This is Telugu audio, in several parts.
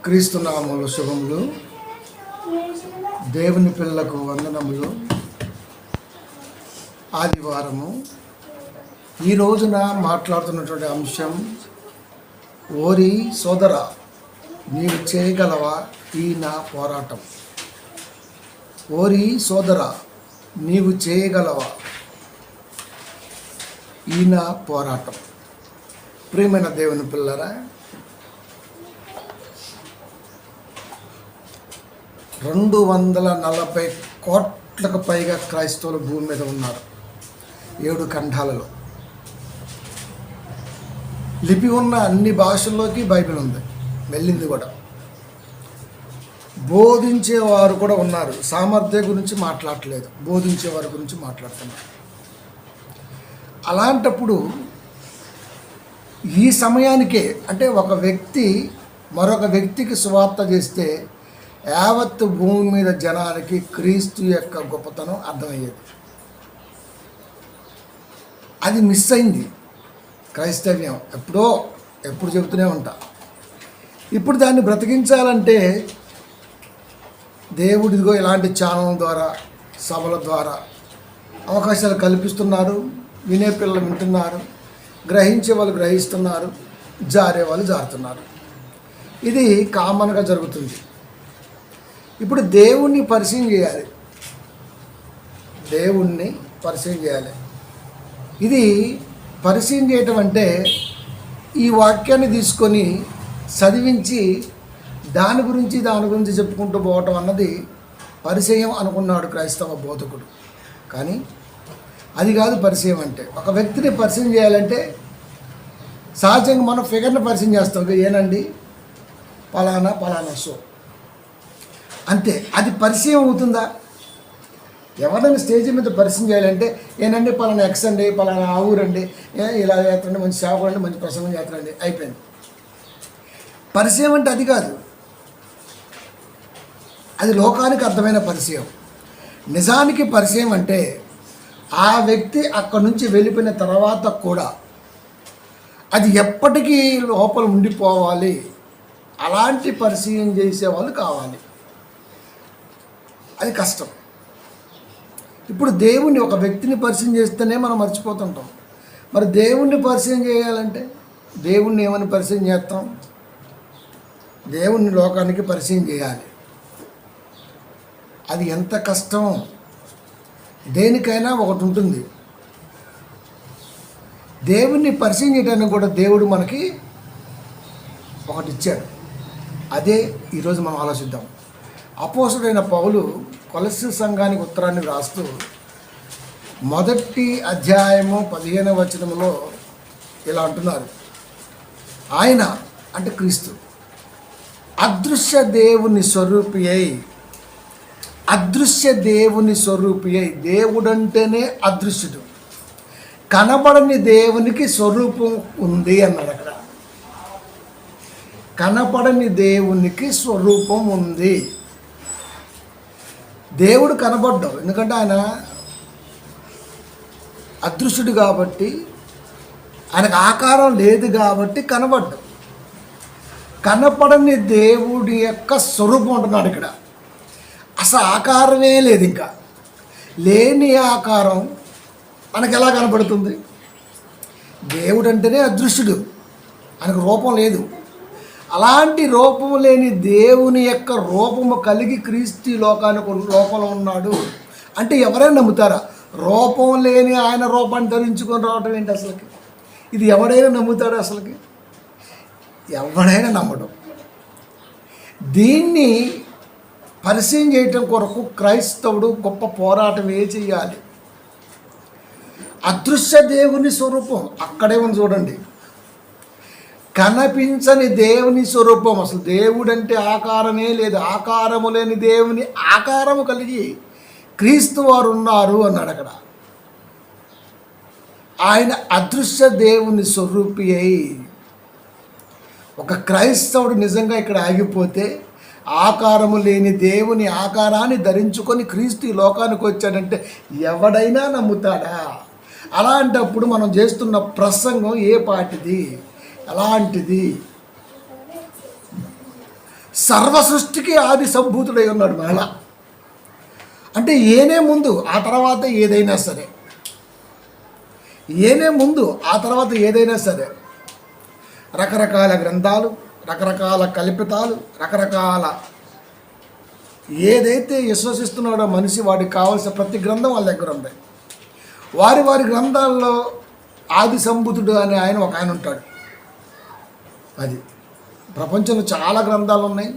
క్రీస్తునామములు శుభములు. దేవుని పిల్లలకు వందనములు. ఆదివారము ఈ రోజున మాట్లాడుతున్నటువంటి అంశం, ఓరి సోదరా నీవు చేయగలవా ఈ నా పోరాటం. ఓరి సోదరా నీవు చేయగలవా ఈ నా పోరాటం. ప్రియమైన దేవుని పిల్లరా, 240 కోట్లకు పైగా క్రైస్తవులు భూమి మీద ఉన్నారు. 7 ఖండాలలో లిపి ఉన్న అన్ని భాషల్లోకి బైబిల్ ఉంది, వెళ్ళింది కూడా. బోధించేవారు కూడా ఉన్నారు. సామర్థ్యం గురించి మాట్లాడట్లేదు, బోధించేవారి గురించి మాట్లాడుతున్నారు. అలాంటప్పుడు ఈ సమయానికే, అంటే ఒక వ్యక్తి మరొక వ్యక్తికి సువార్త చేస్తే యావత్తు భూమి మీద జనానికి క్రీస్తు యొక్క గొప్పతనం అర్థమయ్యేది. అది మిస్ అయింది. క్రైస్తవ్యం ఎప్పుడు చెబుతూనే ఉంటా. ఇప్పుడు దాన్ని బ్రతికించాలంటే దేవుడిదిగో ఇలాంటి ఛానల్ ద్వారా, సభల ద్వారా అవకాశాలు కల్పిస్తున్నారు. వినే పిల్లలు వింటున్నారు, గ్రహించే వాళ్ళు గ్రహిస్తున్నారు, జారే వాళ్ళు జారుతున్నారు. ఇది కామన్గా జరుగుతుంది. ఇప్పుడు దేవుణ్ణి పరిచయం చేయాలి. ఇది పరిచయం చేయటం అంటే ఈ వాక్యాన్ని తీసుకొని చదివించి దాని గురించి చెప్పుకుంటూ పోవటం అన్నది పరిచయం అనుకున్నాడు క్రైస్తవ బోధకుడు. కానీ అది కాదు పరిచయం అంటే. ఒక వ్యక్తిని పరిచయం చేయాలంటే సహజంగా మనం ఫిగర్ని పరిచయం చేస్తాం. ఏనండి పలానా సో అంతే. అది పరిచయం అవుతుందా? ఎవరైనా స్టేజ్ మీద పరిచయం చేయాలంటే ఏనండి పలానా ఎక్స్ అండి, పలానా ఆ ఊరండి, ఇలా చేస్తారండి, మంచి సేవకుడు అండి, మంచి ప్రసంగం చేస్తారండి, అయిపోయింది. పరిచయం అంటే అది కాదు. అది లోకానికి అర్థమైన పరిచయం. నిజానికి పరిచయం అంటే ఆ వ్యక్తి అక్కడి నుంచి వెళ్ళిపోయిన తర్వాత కూడా అది ఎప్పటికీ లోపల ఉండిపోవాలి. అలాంటి పరిచయం చేసేవాళ్ళు కావాలి. అది కష్టం. ఇప్పుడు దేవుణ్ణి, ఒక వ్యక్తిని పరిచయం చేస్తేనే మనం మర్చిపోతుంటాం. మరి దేవుణ్ణి పరిచయం చేయాలంటే దేవుణ్ణి ఏమని పరిచయం చేస్తాం? దేవుణ్ణి లోకానికి పరిచయం చేయాలి. అది ఎంత కష్టం. దేనికైనా ఒకటి ఉంటుంది. దేవుణ్ణి పరిచయం చేయడానికి కూడా దేవుడు మనకి ఒకటి ఇచ్చాడు. అదే ఈరోజు మనం ఆలోచిద్దాం. అపోస్తుడైన పౌలు కొలస్సీ సంఘానికి ఉత్తరాన్ని రాస్తూ 1 అధ్యాయము 15వ వచనంలో ఇలా అంటున్నారు. ఆయన అంటే క్రీస్తు అదృశ్య దేవుని స్వరూపి అయి, దేవుడంటేనే అదృశ్యుడు, కనబడని దేవునికి స్వరూపం ఉంది అన్నాడు. అక్కడ కనపడని దేవునికి స్వరూపం ఉంది. దేవుడు కనబడ్డావు, ఎందుకంటే ఆయన అదృశ్యుడు కాబట్టి, ఆయనకు ఆకారం లేదు కాబట్టి కనబడ్డావు. కనపడని దేవుడి యొక్క స్వరూపం ఉంటున్నాడు ఇక్కడ. అసలు ఆకారమే లేదు. ఇంకా లేని ఆకారం మనకు ఎలా కనపడుతుంది? దేవుడు అంటేనే అదృశ్యుడు, ఆయనకు రూపం లేదు. అలాంటి రూపము లేని దేవుని యొక్క రూపము కలిగి క్రీస్తు లోకంలో ఉన్నాడు అంటే ఎవరైనా నమ్ముతారా? రూపం లేని ఆయన రూపాన్ని ధరించుకొని రావటం ఏంటి అసలుకి? ఇది ఎవడైనా నమ్ముతాడు? అసలుకి ఎవడైనా నమ్మడం. దీన్ని పరిచయం చేయటం కొరకు క్రైస్తవుడు గొప్ప పోరాటమే చేయాలి. అదృశ్య దేవుని స్వరూపం అక్కడే ఉంది చూడండి. కనిపించని దేవుని స్వరూపం. అసలు దేవుడు అంటే ఆకారమే లేదు. ఆకారము లేని దేవుని ఆకారము కలిగి క్రీస్తు వారు ఉన్నారు అన్నాడు అక్కడ. ఆయన అదృశ్య దేవుని స్వరూపి అయి, ఒక క్రైస్తవుడు నిజంగా ఇక్కడ ఆగిపోతే ఆకారము లేని దేవుని ఆకారాన్ని ధరించుకొని క్రీస్తు ఈ లోకానికి వచ్చాడంటే ఎవడైనా నమ్ముతాడా? అలాంటప్పుడు మనం చేస్తున్న ప్రసంగం ఏ పాటిది, అలాంటిది? సర్వ సృష్టికి ఆది సంభూతుడై ఉన్నాడు. మరలా అంటే ఏనే ముందు ఆ తర్వాత ఏదైనా సరే, ఏనే ముందు ఆ తర్వాత ఏదైనా సరే, రకరకాల గ్రంథాలు, రకరకాల కల్పితాలు, రకరకాల ఏదైతే విశ్వసిస్తున్నాడో మనిషి వాడికి కావాల్సిన ప్రతి గ్రంథం వాళ్ళ దగ్గర ఉంది. వారి వారి గ్రంథాల్లో ఆది సంభూతుడు అనే ఆయన ఒక ఆయన ఉంటాడు. అది ప్రపంచంలో చాలా గ్రంథాలు ఉన్నాయి,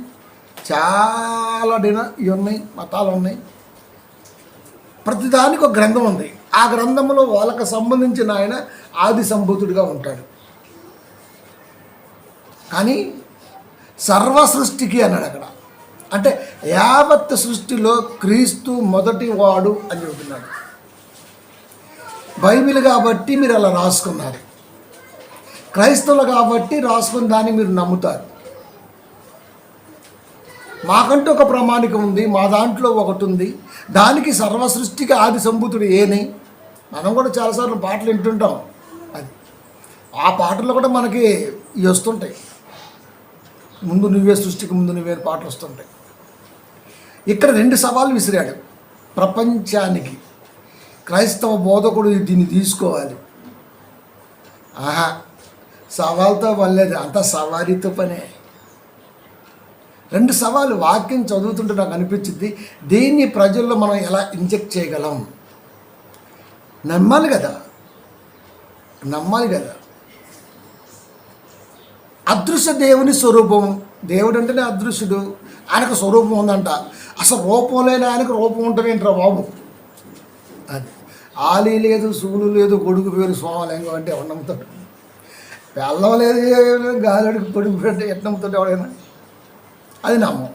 చాలా ఇవి ఉన్నాయి, మతాలు ఉన్నాయి. ప్రతిదానికి ఒక గ్రంథం ఉంది. ఆ గ్రంథంలో వాళ్ళకు సంబంధించిన ఆయన ఆది సంభూతుడిగా ఉంటాడు. కానీ సర్వ సృష్టికి అన్నాడు అక్కడ. అంటే యావత్ సృష్టిలో క్రీస్తు మొదటి వాడు అని చెబుతున్నాడు. బైబిల్ కాబట్టి మీరు అలా రాసుకున్నారు, క్రైస్తవులు కాబట్టి రాసుకున్న దాన్ని మీరు నమ్ముతారు. మాకంటూ ఒక ప్రామాణికం ఉంది, మా దాంట్లో ఒకటి ఉంది. దానికి సర్వ సృష్టికి ఆది సంభూతుడు ఏని మనం కూడా చాలాసార్లు పాటలు వింటుంటాం. అది ఆ పాటల్లో కూడా మనకి ఇవి వస్తుంటాయి. ముందు నువ్వే సృష్టికి ముందు నువ్వే పాటలు వస్తుంటాయి. ఇక్కడ 2 సవాళ్ళు విసిరాడు ప్రపంచానికి. క్రైస్తవ బోధకుడు దీన్ని తీసుకోవాలి. ఆహా, సవాల్తో వల్లేదు, అంత సవారీతో పనే. 2 సవాలు వాక్యం చదువుతుంటే నాకు అనిపించింది, దీన్ని ప్రజల్లో మనం ఎలా ఇంజెక్ట్ చేయగలం. నమ్మాలి కదా. అదృశ్య దేవుని స్వరూపం. దేవుడు అంటేనే అదృశ్యుడు, ఆయనకు స్వరూపం ఉందంట. అసలు రూపం లేని ఆయనకు రూపం ఉంటుందేంట్రా బాబు. అది ఆలి లేదు, సూలు లేదు, కొడుకు పేరు సోమలింగం అంటే ఎవరు నమ్ముతాడు? పెళ్ళం లేదు, గాలిడికి కొడుకు పేరు ఎట్లా నమ్ముతాడు ఎవడైనా? అది నమ్మం.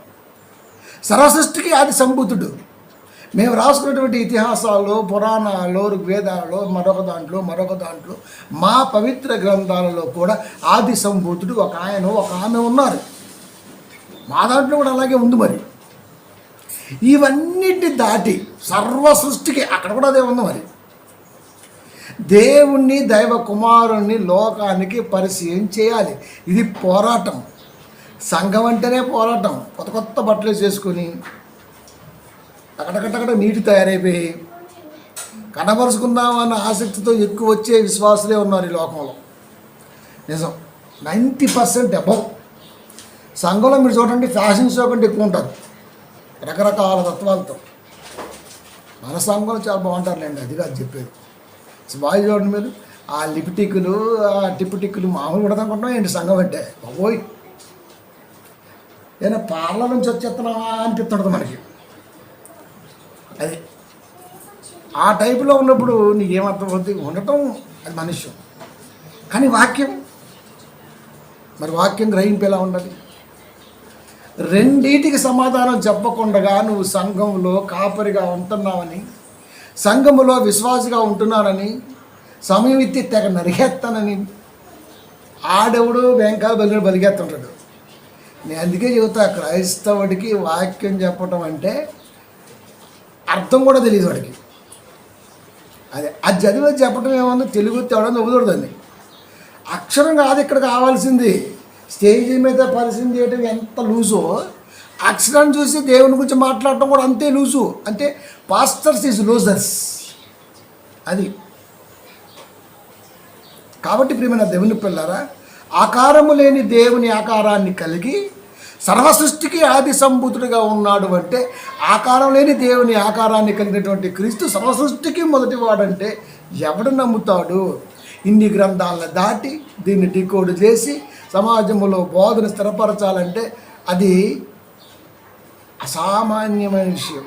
సర్వసృష్టికి ఆది సంభూతుడు. మేము రాసుకున్నటువంటి ఇతిహాసాల్లో, పురాణాల్లో, ఋగ్వేదాలలో, మరొక దాంట్లో మా పవిత్ర గ్రంథాలలో కూడా ఆది సంభూతుడు ఒక ఆయన ఒక ఆమె ఉన్నారు. మా దాంట్లో కూడా అలాగే ఉంది. మరి ఇవన్నిటి దాటి సర్వ సృష్టికి అక్కడ కూడా అదే ఉంది. మరి దేవుణ్ణి, దైవ కుమారుణ్ణి లోకానికి పరిచయం చేయాలి. ఇది పోరాటం. సంఘం అంటేనే పోరాటం. కొత్త కొత్త బట్టలు చేసుకొని అక్కడక్కడక్కడ నీటి తయారైపోయి కనబరుచుకుందామన్న ఆసక్తితో ఎక్కువ వచ్చే విశ్వాసులే ఉన్నారు ఈ లోకంలో. నిజం. 90% అబౌవ్ సంఘంలో మీరు చూడండి, ఫ్యాషన్ షో కంటే ఎక్కువ ఉంటారు రకరకాల తత్వాలతో. మన సంఘంలో చాలా బాగుంటారులేండి, అది కాదు చెప్పేది. బాగా చూడండి మీరు, ఆ లిప్టిక్లు, ఆ టిప్టిక్లు మామూలు కూడా అనుకుంటున్నాం ఏంటి సంఘం అంటే. బాబోయ్, ఏదైనా పార్లర్ నుంచి వచ్చేస్తున్నావా అనిపిస్తుంటుంది మనకి. అది ఆ టైపులో ఉన్నప్పుడు నీకేమర్థం అవుతుంది ఉండటం, అది మనుష్యం. కానీ వాక్యం, మరి వాక్యం గ్రహింపు ఎలా ఉండాలి? రెండింటికి సమాధానం చెప్పకుండా నువ్వు సంఘంలో కాపరిగా ఉంటున్నావని, సంఘములో విశ్వాసిగా ఉంటున్నానని, సమయం ఇత్తి తెగ నరిగేస్తానని ఆడెవడు వెంకాయ బలిగేస్తుంటాడు. నేను అందుకే చెబుతా, క్రైస్తవుడికి వాక్యం చెప్పటం అంటే అర్థం కూడా తెలియదు వాడికి. అది చదివి చెప్పటం ఏమన్నా తెలుగు తేవడం చదువుతుందని అక్షరం కాదు ఇక్కడ కావాల్సింది. స్టేజ్ మీద పరిచయం చేయడం ఎంత లూజో, అక్షరాన్ని చూసి దేవుని గురించి మాట్లాడటం కూడా అంతే లూజు. అంటే పాస్టర్స్ ఈజ్ లూజర్స్. అది కాబట్టి ప్రియమైన దేవుని పిల్లారా, ఆకారము లేని దేవుని ఆకారాన్ని కలిగి సర్వసృష్టికి ఆది సంభూతుడిగా ఉన్నాడు అంటే, ఆకారం లేని దేవుని ఆకారాన్ని కలిగినటువంటి క్రీస్తు సర్వసృష్టికి మొదటి వాడంటే ఎవడు నమ్ముతాడు? ఇన్ని గ్రంథాలను దాటి దీన్ని డీకోడ్ చేసి సమాజంలో బోధన స్థిరపరచాలంటే అది అసామాన్యమైన విషయం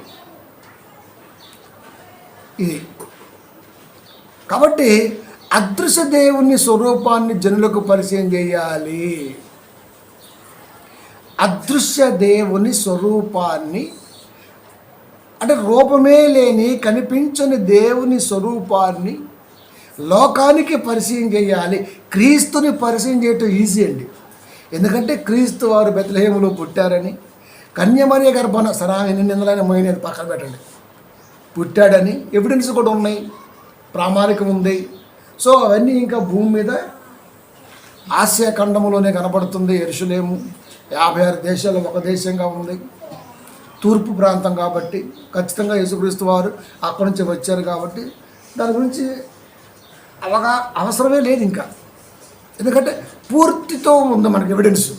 ఇది. కాబట్టి అదృశ్య దేవుని స్వరూపాన్ని జనులకు పరిచయం చేయాలి. అదృశ్య దేవుని స్వరూపాన్ని అంటే రూపమే లేని కనిపించని దేవుని స్వరూపాన్ని లోకానికి పరిచయం చేయాలి. క్రీస్తుని పరిచయం చేయటం ఈజీ అండి. ఎందుకంటే క్రీస్తు వారు బెత్లెహేములో పుట్టారని, కన్యమరియ గర్భన సరా ఎన్ని నిందలైన మోయినది పక్కన పెట్టండి, పుట్టాడని ఎవిడెన్స్ కూడా ఉన్నాయి, ప్రామాణికం ఉంది. సో అవన్నీ ఇంకా భూమి మీద ఆసియా ఖండంలోనే కనబడుతుంది. యెరూషలేము 56 దేశాలు ఒక దేశంగా ఉంది. తూర్పు ప్రాంతం కాబట్టి ఖచ్చితంగా యేసుక్రీస్తు వారు అక్కడి నుంచి వచ్చారు కాబట్టి దాని గురించి అవసరమే లేదు ఇంకా. ఎందుకంటే పూర్తితో ఉంది మనకి ఎవిడెన్స్.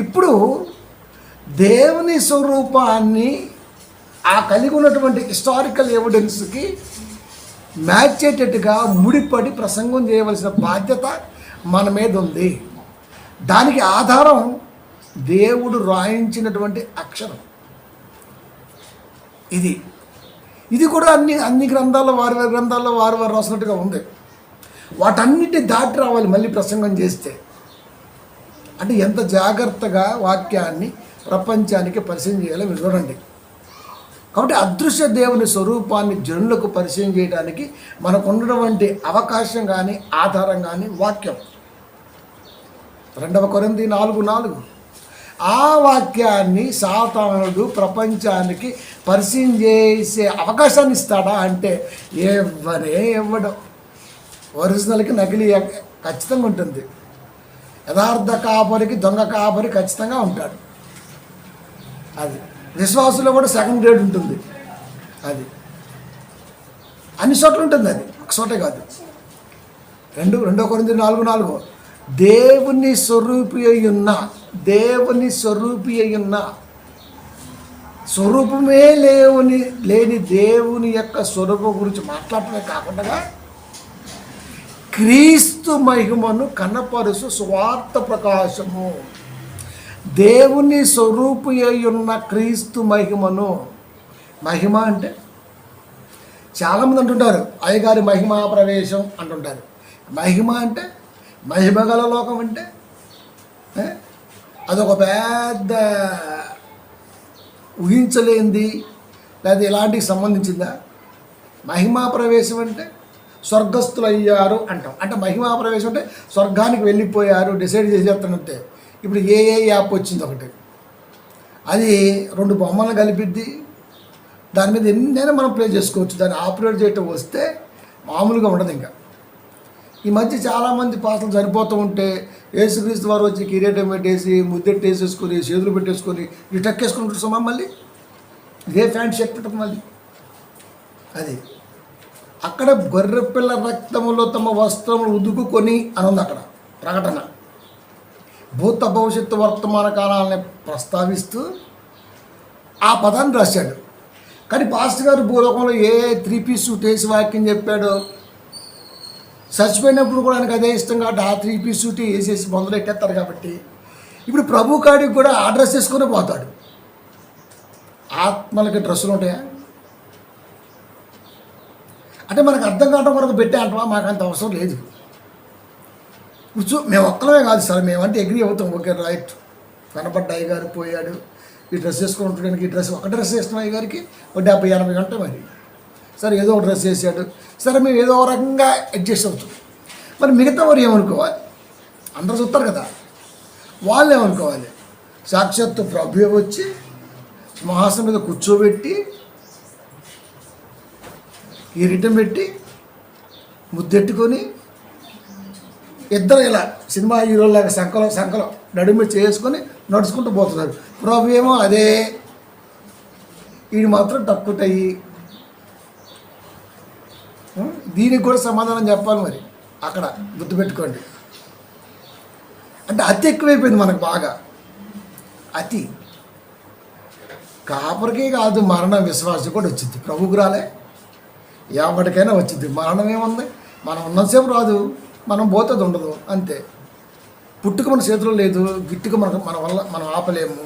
ఇప్పుడు దేవుని స్వరూపాన్ని ఆ కలిగి ఉన్నటువంటి హిస్టారికల్ ఎవిడెన్స్కి మ్యాచ్ అయ్యేటట్టుగా ముడిపడి ప్రసంగం చేయవలసిన బాధ్యత మన మీద ఉంది. దానికి ఆధారం దేవుడు రాయించినటువంటి అక్షరం. ఇది కూడా అన్ని గ్రంథాల్లో వారి గ్రంథాల్లో వారు రాసినట్టుగా ఉంది. వాటన్నిటిని దాటి రావాలి మళ్ళీ ప్రసంగం చేస్తే. అంటే ఎంత జాగ్రత్తగా వాక్యాన్ని ప్రపంచానికి పరిచయం చేయాలో మీరు చూడండి. కాబట్టి అదృశ్య దేవుని స్వరూపాన్ని జనులకు పరిచయం చేయడానికి మనకు ఉన్నటువంటి అవకాశం కానీ ఆధారం కానీ వాక్యం. 2 కొరింథీ 4:4 ఆ వాక్యాన్ని సాతానుడు ప్రపంచానికి పరిచయం చేసే అవకాశాన్ని ఇస్తాడా అంటే ఇవ్వడం. ఒరిజినల్కి నకిలీ ఖచ్చితంగా ఉంటుంది. యథార్థ కాపరికి దొంగ కాపరి ఖచ్చితంగా ఉంటాడు. అది విశ్వాసులో కూడా సెకండ్ గ్రేడ్ ఉంటుంది. అది అన్ని చోట్ల ఉంటుంది. అది ఒక చోటే కాదు. 2 కొరింథీ 4:4 దేవుని స్వరూపి అయ్యున్న స్వరూపమే లేని దేవుని యొక్క స్వరూపం గురించి మాట్లాడటమే కాకుండా క్రీస్తు మహిమను కనపరుసు స్వార్థ ప్రకాశము. దేవుని స్వరూపి అయ్యున్న క్రీస్తు మహిమ అంటే చాలామంది అంటుంటారు అయ్యగారి మహిమా ప్రవేశం అంటుంటారు. మహిమ అంటే మహిమగల లోకం అంటే అదొక పెద్ద ఊహించలేంది లేదా ఇలాంటికి సంబంధించిందా? మహిమా ప్రవేశం అంటే స్వర్గస్థులు అయ్యారు అంటాం. అంటే మహిమా ప్రవేశం అంటే స్వర్గానికి వెళ్ళిపోయారు డిసైడ్ చేసేస్తానంతే. ఇప్పుడు ఏ యాప్ వచ్చింది ఒకటి, అది 2 బొమ్మలను కలిపిద్ది. దాని మీద ఎన్నైనా మనం ప్లే చేసుకోవచ్చు. దాన్ని ఆపరేట్ చేయటం వస్తే మామూలుగా ఉండదు. ఇంకా ఈ మధ్య చాలామంది పాటలు సరిపోతూ ఉంటే యేసుక్రీస్తు వారు వచ్చి కిరీటం పెట్టేసి ముద్దెట్టేసేసుకొని చేతులు పెట్టేసుకొని ఇటు టక్కేసుకుంటారు. సుమా మళ్ళీ ఇదే ప్యాంట్ షర్ట్ ఉంటుంది మళ్ళీ. అది అక్కడ గొర్రెపిల్ల రక్తములో తమ వస్త్రములు ఉదుకుకొని అని ఉంది అక్కడ ప్రకటన. భూత భవిష్యత్తు వర్తమాన కాలాలని ప్రస్తావిస్తూ ఆ పదాన్ని రాశాడు. కానీ పాస్టర్ గారు భూలోకంలో ఏ 3 పీస్ సూట్ వేసి వాక్యం చెప్పాడో, చచ్చిపోయినప్పుడు కూడా ఆయనకు అదే ఇష్టం కాబట్టి ఆ 3 పీస్ సూట్ వేసేసి మొదలు ఎట్టేస్తారు. కాబట్టి ఇప్పుడు ప్రభు కాడికి కూడా ఆ డ్రెస్ వేసుకుని పోతాడు. ఆత్మలకి డ్రెస్సులు ఉంటాయా అంటే మనకు అర్థం కావడం వరకు పెట్టే అంటావా? మాకు అంత అవసరం లేదు. ఇప్పుడు మేము ఒక్కలమే కాదు సార్, మేమంటే అగ్రీ అవుతాం. ఓకే రైట్, కనపడ్డ అయ్యగారు పోయాడు, ఈ డ్రెస్ వేసుకుని ఉండడానికి ఈ డ్రెస్ ఒక డ్రెస్ వేసిన అయ్యగారికి 70-80 గంటలు మరి. సరే ఏదో ఒక డ్రెస్ వేసాడు, సరే మేము ఏదో ఒక రకంగా అడ్జస్ట్ అవుతాం. మరి మిగతా వారు ఏమనుకోవాలి? అందరూ చూస్తారు కదా, వాళ్ళు ఏమనుకోవాలి? సాక్షాత్తు ప్రభు వచ్చి సింహాసనం మీద కూర్చోబెట్టి కిరీటం పెట్టి ముద్దెట్టుకొని ఇద్దరు ఇలా సినిమా హీరోలాగా సంకలం నడుము చేసుకొని నడుచుకుంటూ పోతున్నారు. ప్రభు ఏమో అదే, వీడు మాత్రం టక్కుటయ్యి. దీనికి కూడా సమాధానం చెప్పాలి మరి అక్కడ, గుర్తుపెట్టుకోండి. అంటే అతి ఎక్కువైపోయింది మనకు బాగా. అతి కాపరికే కాదు, మరణ విశ్వాసం కూడా వచ్చింది. ప్రభుకు రాలే, ఎవరికైనా వచ్చింది. మరణం ఏముంది? మనం ఉన్నసేపు రాదు, మనం పోతుంది ఉండదు, అంతే. పుట్టుక మన చేతిలో లేదు, గిట్టుక మనం ఆపలేము.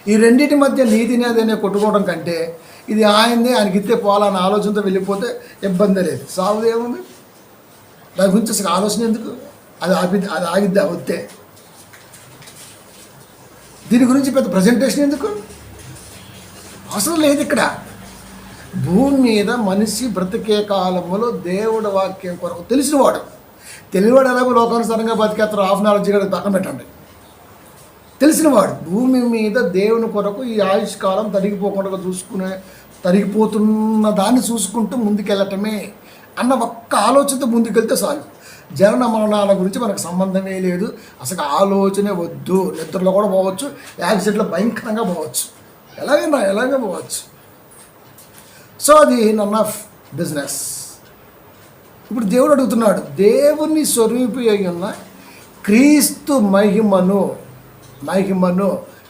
ఈ రెండింటి మధ్య నీతిని అదేనే కొట్టుకోవడం కంటే ఇది ఆయనదే, ఆయనకి ఇస్తే పోవాలన్న ఆలోచనతో వెళ్ళిపోతే ఇబ్బంది లేదు. సాగు ఏముంది? దాని గురించి అసలు ఆలోచన ఎందుకు? అది ఆగిద్దా వస్తే? దీని గురించి పెద్ద ప్రజెంటేషన్ ఎందుకు? అవసరం లేదు. ఇక్కడ భూమి మీద మనిషి బ్రతికే కాలంలో దేవుడు వాక్యం కొరకు తెలిసినవాడు, తెలియవాడు ఎలాగో లోకానుసారంగా బతికేస్తారు. హాఫ్ నాలెడ్జ్ కూడా పక్కన పెట్టండి. తెలిసినవాడు భూమి మీద దేవుని కొరకు ఈ ఆయుష్కాలం తరిగిపోకుండా తరిగిపోతున్న దాన్ని చూసుకుంటూ ముందుకెళ్ళటమే అన్న ఒక్క ఆలోచనతో ముందుకెళ్తే చాలు. జనన మరణాల గురించి మనకు సంబంధమే లేదు, అసలు ఆలోచనే వద్దు. నిద్రలో కూడా పోవచ్చు, యాక్సిడెంట్లో భయంకరంగా పోవచ్చు, ఎలాగైనా పోవచ్చు. సో అది నన్ ఆఫ్ బిజినెస్. ఇప్పుడు దేవుడు అడుగుతున్నాడు, దేవుని స్వరూపి అయి ఉన్న క్రీస్తు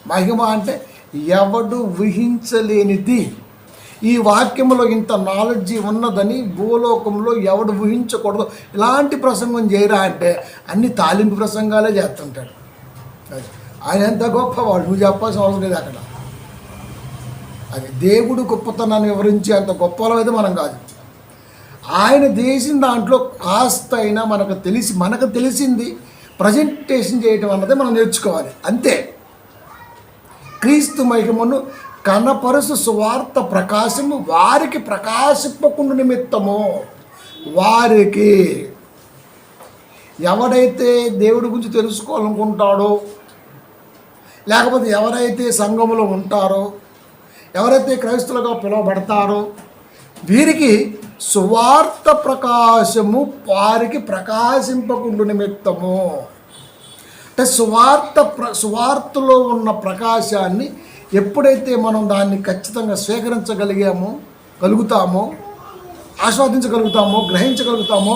మహిమ అంటే ఎవడు ఊహించలేనిది. ఈ వాక్యంలో ఇంత నాలెడ్జి ఉన్నదని భూలోకంలో ఎవడు ఊహించకూడదు. ఇలాంటి ప్రసంగం చేయరా అంటే అన్ని తాలింపు ప్రసంగాలే చేస్తుంటాడు. ఆయన ఎంత గొప్పవాడు, నువ్వు చెప్పాల్సిన అవసరం లేదు అక్కడ. అది దేవుడు గొప్పతనాన్ని వివరించి అంత గొప్పలో అయితే మనం కాదు. ఆయన చేసిన దాంట్లో కాస్త అయినా మనకు తెలిసింది ప్రజెంటేషన్ చేయటం అన్నదే మనం నేర్చుకోవాలి, అంతే. క్రీస్తు మహిమను కనపరుసు సువార్త ప్రకాశము వారికి ప్రకాశింపకుండా నిమిత్తము. వారికి ఎవడైతే దేవుడి గురించి తెలుసుకోవాలనుకుంటాడో, లేకపోతే ఎవరైతే సంఘములో ఉంటారో, ఎవరైతే క్రైస్తవులుగా పిలువబడతారో, వీరికి సువార్త ప్రకాశము వారికి ప్రకాశింపకుండా నిమిత్తము. అంటే సువార్తలో ఉన్న ప్రకాశాన్ని ఎప్పుడైతే మనం దాన్ని ఖచ్చితంగా కలుగుతామో, ఆస్వాదించగలుగుతామో, గ్రహించగలుగుతామో,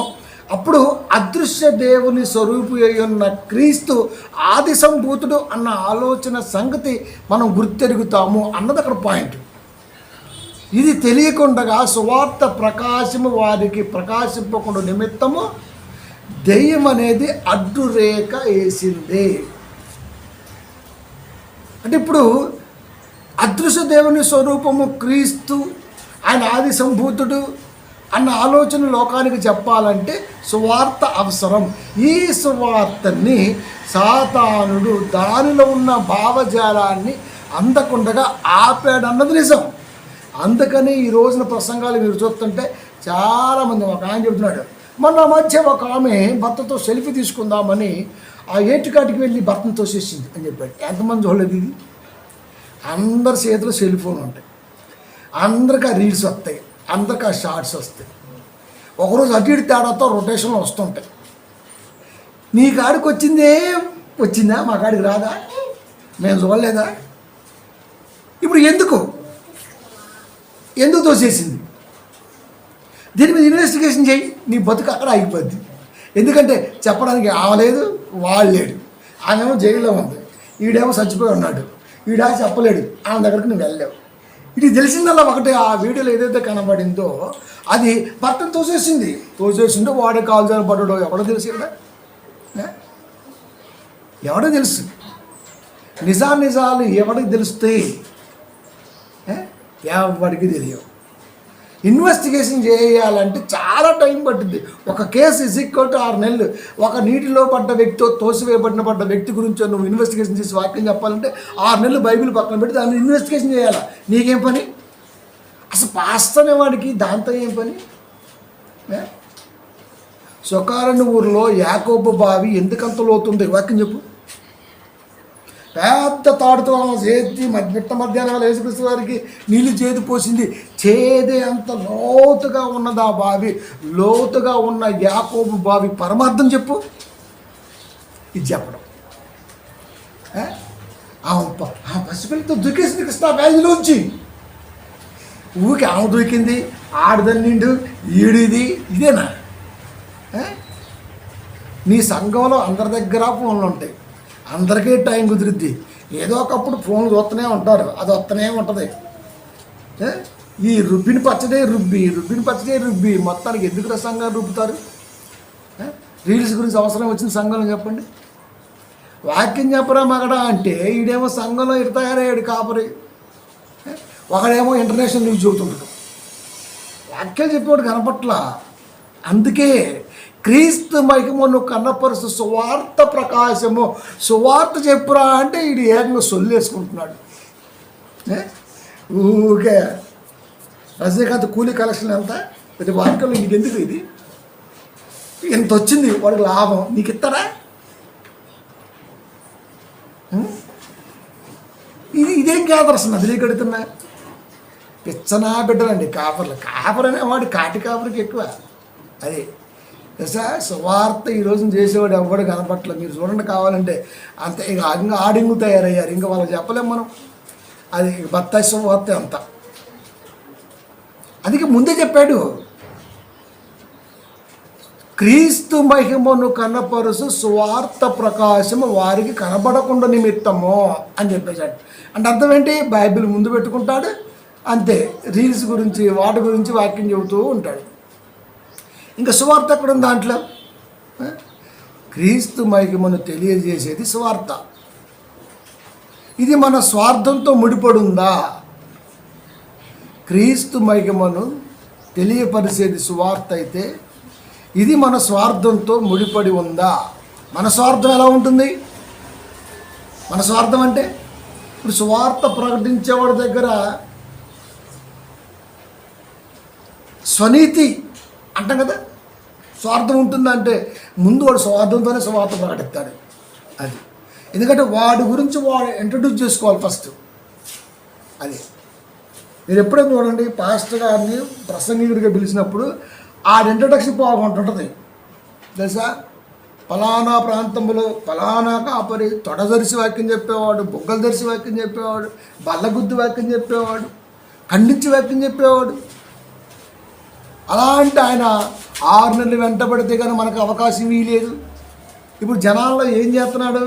అప్పుడు అదృశ్య దేవుని స్వరూపి అయి ఉన్న క్రీస్తు ఆది సంభూతుడు అన్న ఆలోచన సంగతి మనం గుర్తెరుగుతాము అన్నది అక్కడ పాయింట్. ఇది తెలియకుండా సువార్త ప్రకాశము వారికి ప్రకాశింపకుండా నిమిత్తము దెయ్యం అనేది అడ్డురేఖ వేసింది. అంటే ఇప్పుడు అదృశ్య దేవుని స్వరూపము క్రీస్తు, ఆయన ఆది సంభూతుడు అన్న ఆలోచన లోకానికి చెప్పాలంటే సువార్త అవసరం. ఈ సువార్తని సాతానుడు దానిలో ఉన్న భావజాలాన్ని అందకుండా ఆపాడన్నది నిజం. అందుకని ఈ రోజున ప్రసంగాలు మీరు చూస్తుంటే చాలామంది, ఒక ఆయన చెబుతున్నాడు, మొన్న మధ్య ఒక ఆమె భర్తతో సెల్ఫీ తీసుకుందామని ఆ ఏటుకాటికి వెళ్ళి భర్తను తోసేసింది అని చెప్పాడు. ఎంతమంది చూడలేదు ఇది? అందరి చేతిలో సెల్ ఫోన్ ఉంటాయి, అందరికి ఆ రీల్స్ వస్తాయి, అందరికి ఆ షార్ట్స్ వస్తాయి. ఒకరోజు అటు ఇటు తేడాతో రొటేషన్లో వస్తుంటాయి. నీ కాడికి వచ్చిందా, మా కాడికి రాదా, మేము చూడలేదా? ఇప్పుడు ఎందుకు తోసేసింది? దీని మీద ఇన్వెస్టిగేషన్ చేయి, నీ బతుకు అక్కడ ఆగిపోద్ది. ఎందుకంటే చెప్పడానికి ఆవలేదు, వాళ్ళేడు. ఆమెమో జైల్లో ఉంది, ఈడేమో చచ్చిపోయి ఉన్నాడు, ఈడా చెప్పలేడు, ఆమె దగ్గరికి నువ్వు వెళ్ళలేవు. ఇది తెలిసిందల్లా ఒకటే, ఆ వీడియోలో ఏదైతే కనబడిందో అది భర్తను తోసేసిందో వాడే కాల్జాలు పడ్డాడో ఎవడో తెలుసు ఇక్కడ? ఎవడో తెలుసు? నిజాలు ఎవరికి తెలుస్తాయి? ఎవరికి తెలియవు. ఇన్వెస్టిగేషన్ చేయాలంటే చాలా టైం పట్టుద్ది. ఒక కేసు = 6 నెలలు. ఒక నీటిలో పడ్డ వ్యక్తితో తోసివేయబడిన వ్యక్తి గురించి నువ్వు ఇన్వెస్టిగేషన్ చేసి వాక్యం చెప్పాలంటే 6 నెలలు బైబిల్ పక్కన పెట్టి దాన్ని ఇన్వెస్టిగేషన్ చేయాలా? నీకేం పని? అసలు పాస్టర్ అనేవాడికి దాంతో ఏం పని? సొకారని ఊరిలో యాకోబు బావి ఎందుకంత లోతుంది? వాక్యం చెప్పు. పెద్ద తాడుతో చేతి మిట్ట మధ్యాహ్నాలు యేసుక్రీస్తు వారికి నీళ్ళు చేతి పోసింది. చేదే అంత లోతుగా ఉన్నది ఆ బావి. లోతుగా ఉన్న యాకోబు బావి పరమార్థం చెప్పు. ఇది చెప్పడం. ఆ పసిపిల్లతో దూకేసింది కృష్ణ వ్యాధిలోంచి. ఊరికి ఆమె దూకింది, ఆడదన్నిండు, ఈడిది. ఇదేనా? నీ సంఘంలో అందరి దగ్గర ఫోన్లు ఉంటాయి, అందరికీ టైం కుదిరిద్ది. ఏదో ఒకప్పుడు ఫోన్లు చూస్తూనే ఉంటారు, అది వస్తూనే ఉంటుంది. ఈ రుబ్బిని పచ్చడే రుబ్బి మొత్తానికి ఎందుకు సంఘాలు రుబ్బుతారు? రీల్స్ గురించి అవసరం వచ్చిన సంఘంలో చెప్పండి. వాక్యం చెప్పరా మగడా అంటే ఈడేమో సంఘంలో తయారయ్యాడు కాపరి, ఒకడేమో ఇంటర్నేషనల్ న్యూస్ చదువుతుంటాడు. వాక్యాలు చెప్పేవాడు కనపట్ల. అందుకే క్రీస్తు మహిమను కనపరుసు సువార్త ప్రకాశము. సువార్త చెప్పురా అంటే ఈడు ఏకంగా సొల్లేసుకుంటున్నాడు. ఊకే రజనీకాంత్ కూలీ కలెక్షన్ ఎంత? ప్రతి వాక్యంలో నీకు ఎందుకు ఇది ఇంత వచ్చింది, వాడికి లాభం నీకు ఇస్తారా? ఇదేం కాదర్శన నదిలీ కడుతున్నా పిచ్చనా బిడ్డలండి కాపర్లు. కాపర్ అనేవాడు కాటి కాపరికి ఎక్కువ. అదే తెలుసా, సువార్త ఈరోజు చేసేవాడు ఎవ్వడు కనపట్లేదు. మీరు చూడండి కావాలంటే అంతే. ఇంకా ఆడింగు తయారయ్యారు. ఇంకా వాళ్ళకి చెప్పలేం మనం. అది బత్తాయి సువార్త అంత. అందుకే ముందే చెప్పాడు, క్రీస్తు మహిమను కనపరుసు సువార్త ప్రకాశము వారికి కనబడకుండా నిమిత్తము అని చెప్పేశాడు. అంటే అర్థం ఏంటి? బైబిల్ ముందు పెట్టుకుంటాడు అంతే. రీల్స్ గురించి వాటి గురించి వాక్యం చెబుతూ ఉంటాడు. ఇంకా సువార్త ఎక్కడ ఉంది దాంట్లో? క్రీస్తు మహిమను తెలియజేసేది సువార్త. ఇది మన స్వార్థంతో ముడిపడి ఉందా? క్రీస్తు మహిమను తెలియపరిచేది సువార్త అయితే ఇది మన స్వార్థంతో ముడిపడి ఉందా? మన స్వార్థం ఎలా ఉంటుంది? మన స్వార్థం అంటే ఇప్పుడు సువార్త ప్రకటించేవాడి దగ్గర స్వనీతి అంటాం కదా, స్వార్థం ఉంటుందంటే ముందు వాడు స్వార్థంతోనే సువార్త ప్రకటిస్తాడు. అది ఎందుకంటే వాడి గురించి వాడు ఇంట్రడ్యూస్ చేసుకోవాలి ఫస్ట్. అది మీరు ఎప్పుడైనా చూడండి, పాస్టర్ గారిని ప్రసంగికుడిగా పిలిచినప్పుడు ఆ ఇంట్రడక్షన్ బాగుంటుంటుంది తెలుసా. ఫలానా ప్రాంతంలో ఫలానా కాపరి తొడదరిసి వాక్యం చెప్పేవాడు, బొగ్గలు ధరిసి వాక్యం చెప్పేవాడు, బల్లగుద్దు వాక్యం చెప్పేవాడు, ఖండించి వాక్యం చెప్పేవాడు. అలాంటి ఆయన 6 నెలలు వెంటబడితే కానీ మనకు అవకాశం ఇవ్వలేదు. ఇప్పుడు జనాల్లో ఏం చేస్తున్నాడు?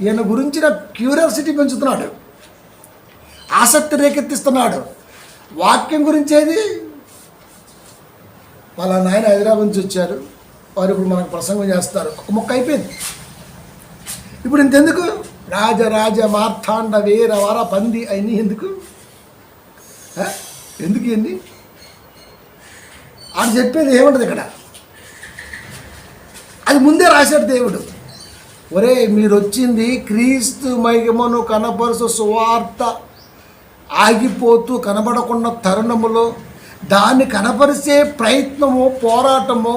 ఈయన గురించిన క్యూరియాసిటీ పెంచుతున్నాడు, ఆసక్తి రేకెత్తిస్తున్నాడు. వాక్యం గురించేది వాళ్ళ నాయన హైదరాబాద్ నుంచి వచ్చారు, వారు ఇప్పుడు మనకు ప్రసంగం చేస్తారు. ఒక మొక్క అయిపోయింది. ఇప్పుడు ఇంతెందుకు? రాజ మార్తాండ వీర వర పంది అయినా ఎందుకు? ఎందుకు ఇవన్నీ? అని చెప్పేది ఏముంటుంది ఇక్కడ? అది ముందే రాశాడు దేవుడు. ఒరే, మీరు వచ్చింది క్రీస్తు మహిమను కనపరుసు సువార్త ఆగిపోతూ కనబడకున్న తరుణములో దాన్ని కనపరిచే ప్రయత్నము, పోరాటము,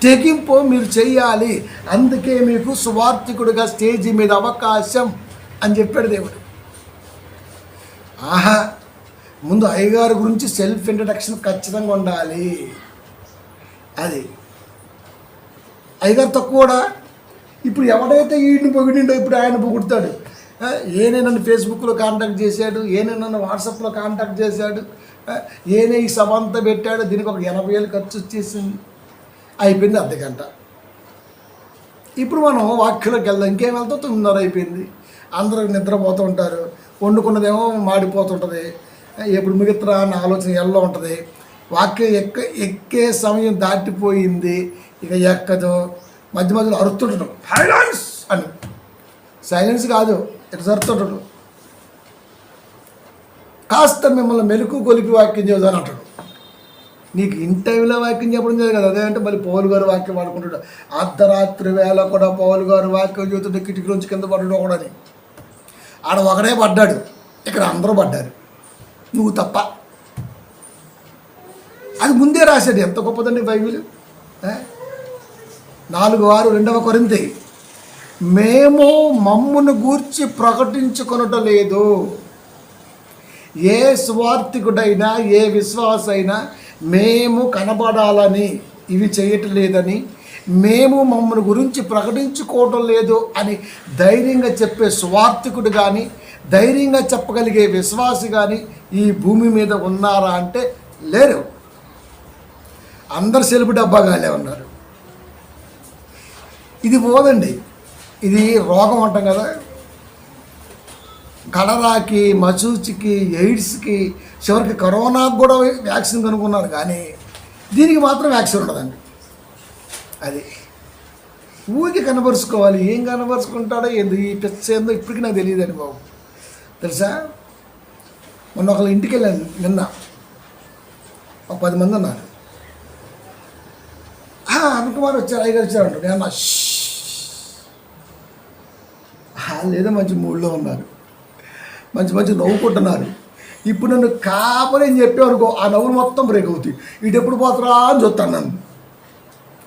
తెగింపు మీరు చెయ్యాలి. అందుకే మీకు సువార్థికుడిగా స్టేజీ మీద అవకాశం అని చెప్పాడు దేవుడు. ఆహా, ముందు అయ్యగారి గురించి సెల్ఫ్ ఇంట్రడక్షన్ ఖచ్చితంగా ఉండాలి. అది అయ్యగారు తక్కువ కూడా. ఇప్పుడు ఎవడైతే ఈయన్ని పొగిడిండో ఇప్పుడు ఆయన పొగుడతాడు. ఏనే నన్ను ఫేస్బుక్లో కాంటాక్ట్ చేశాడు, ఏనే నన్ను వాట్సాప్లో కాంటాక్ట్ చేశాడు, ఏనే ఈ సభ అంతా పెట్టాడు, దీనికి ఒక 80,000 ఖర్చు వచ్చేసింది. అయిపోయింది అర్ధగంట. ఇప్పుడు మనం వాక్యంలోకి వెళ్దాం. ఇంకేం వెళ్తాం? 9:30 అయిపోయింది. అందరూ నిద్రపోతూ ఉంటారు, వండుకున్నదేమో మాడిపోతుంటుంది, ఎప్పుడు మిగతా అన్న ఆలోచన ఎల్లో ఉంటుంది. వాక్యం ఎక్కే సమయం దాటిపోయింది, ఇక ఎక్కదు. మధ్య మధ్యలో అరుస్తుంటాడు, సైలెన్స్ అని. సైలెన్స్ కాదు, ఇటు జరుతుంటాడు. కాస్త మిమ్మల్ని మెలకు కొలిపి వాక్యం చదువుతాను అంటాడు. నీకు ఇన్ టైంలో వాక్యం చెప్పడం లేదు కదా. అదేంటే మళ్ళీ పౌలు గారు వాక్యం వాడుకుంటాడు. అర్ధరాత్రి వేళ కూడా పౌలు గారు వాక్యం చదువుతుంటే కిటికీలోంచి కింద పడ్డాడు ఒకడని. ఆడ ఒకడే పడ్డాడు, ఇక్కడ అందరూ పడ్డారు, నువ్వు తప్ప. అది ముందే రాశాడు. ఎంత గొప్పదండి బైబిల్. 4:6 కొరింథీ, మేము మమ్మును గూర్చి ప్రకటించుకొనుట లేదు. ఏ స్వార్థికుడైనా ఏ విశ్వాసైనా మేము కనబడాలని ఇవి చేయటం లేదని, మేము మమ్మల్ని గురించి ప్రకటించుకోవటం లేదు అని ధైర్యంగా చెప్పే స్వార్థికుడు కానీ, ధైర్యంగా చెప్పగలిగే విశ్వాసి కానీ ఈ భూమి మీద ఉన్నారా అంటే లేరు. అందరు సెలుపు డబ్బాగాలే ఉన్నారు. ఇది పోదండి, ఇది రోగం అంటాం కదా. కలరాకి, మసూచికి, ఎయిడ్స్కి, చివరికి కరోనాకు కూడా వ్యాక్సిన్ కనుక్కున్నారు, కానీ దీనికి మాత్రం వ్యాక్సిన్ ఉండదండి. అది ఊరికి కనబరుచుకోవాలి. ఏం కనబరుచుకుంటాడో ఏంది ఈ పిచ్చ ఏందో ఇప్పటికీ నాకు తెలియదండి బాబు. తెలుసా, మొన్న ఒకళ్ళ ఇంటికి వెళ్ళాను నిన్న. ఒక 10 మంది ఉన్నారు. అనుకుమార్ వచ్చారు, అయ్యగారు వచ్చారంట. నేను లేదో మంచి మూడ్లో ఉన్నారు, మంచి నవ్వుకుంటున్నారు. ఇప్పుడు నన్ను కాపని అని చెప్పేవరకు ఆ నవ్వులు మొత్తం బ్రేక్ అవుతాయి. ఇటు ఎప్పుడు పోతారా అని చూస్తాను నన్ను.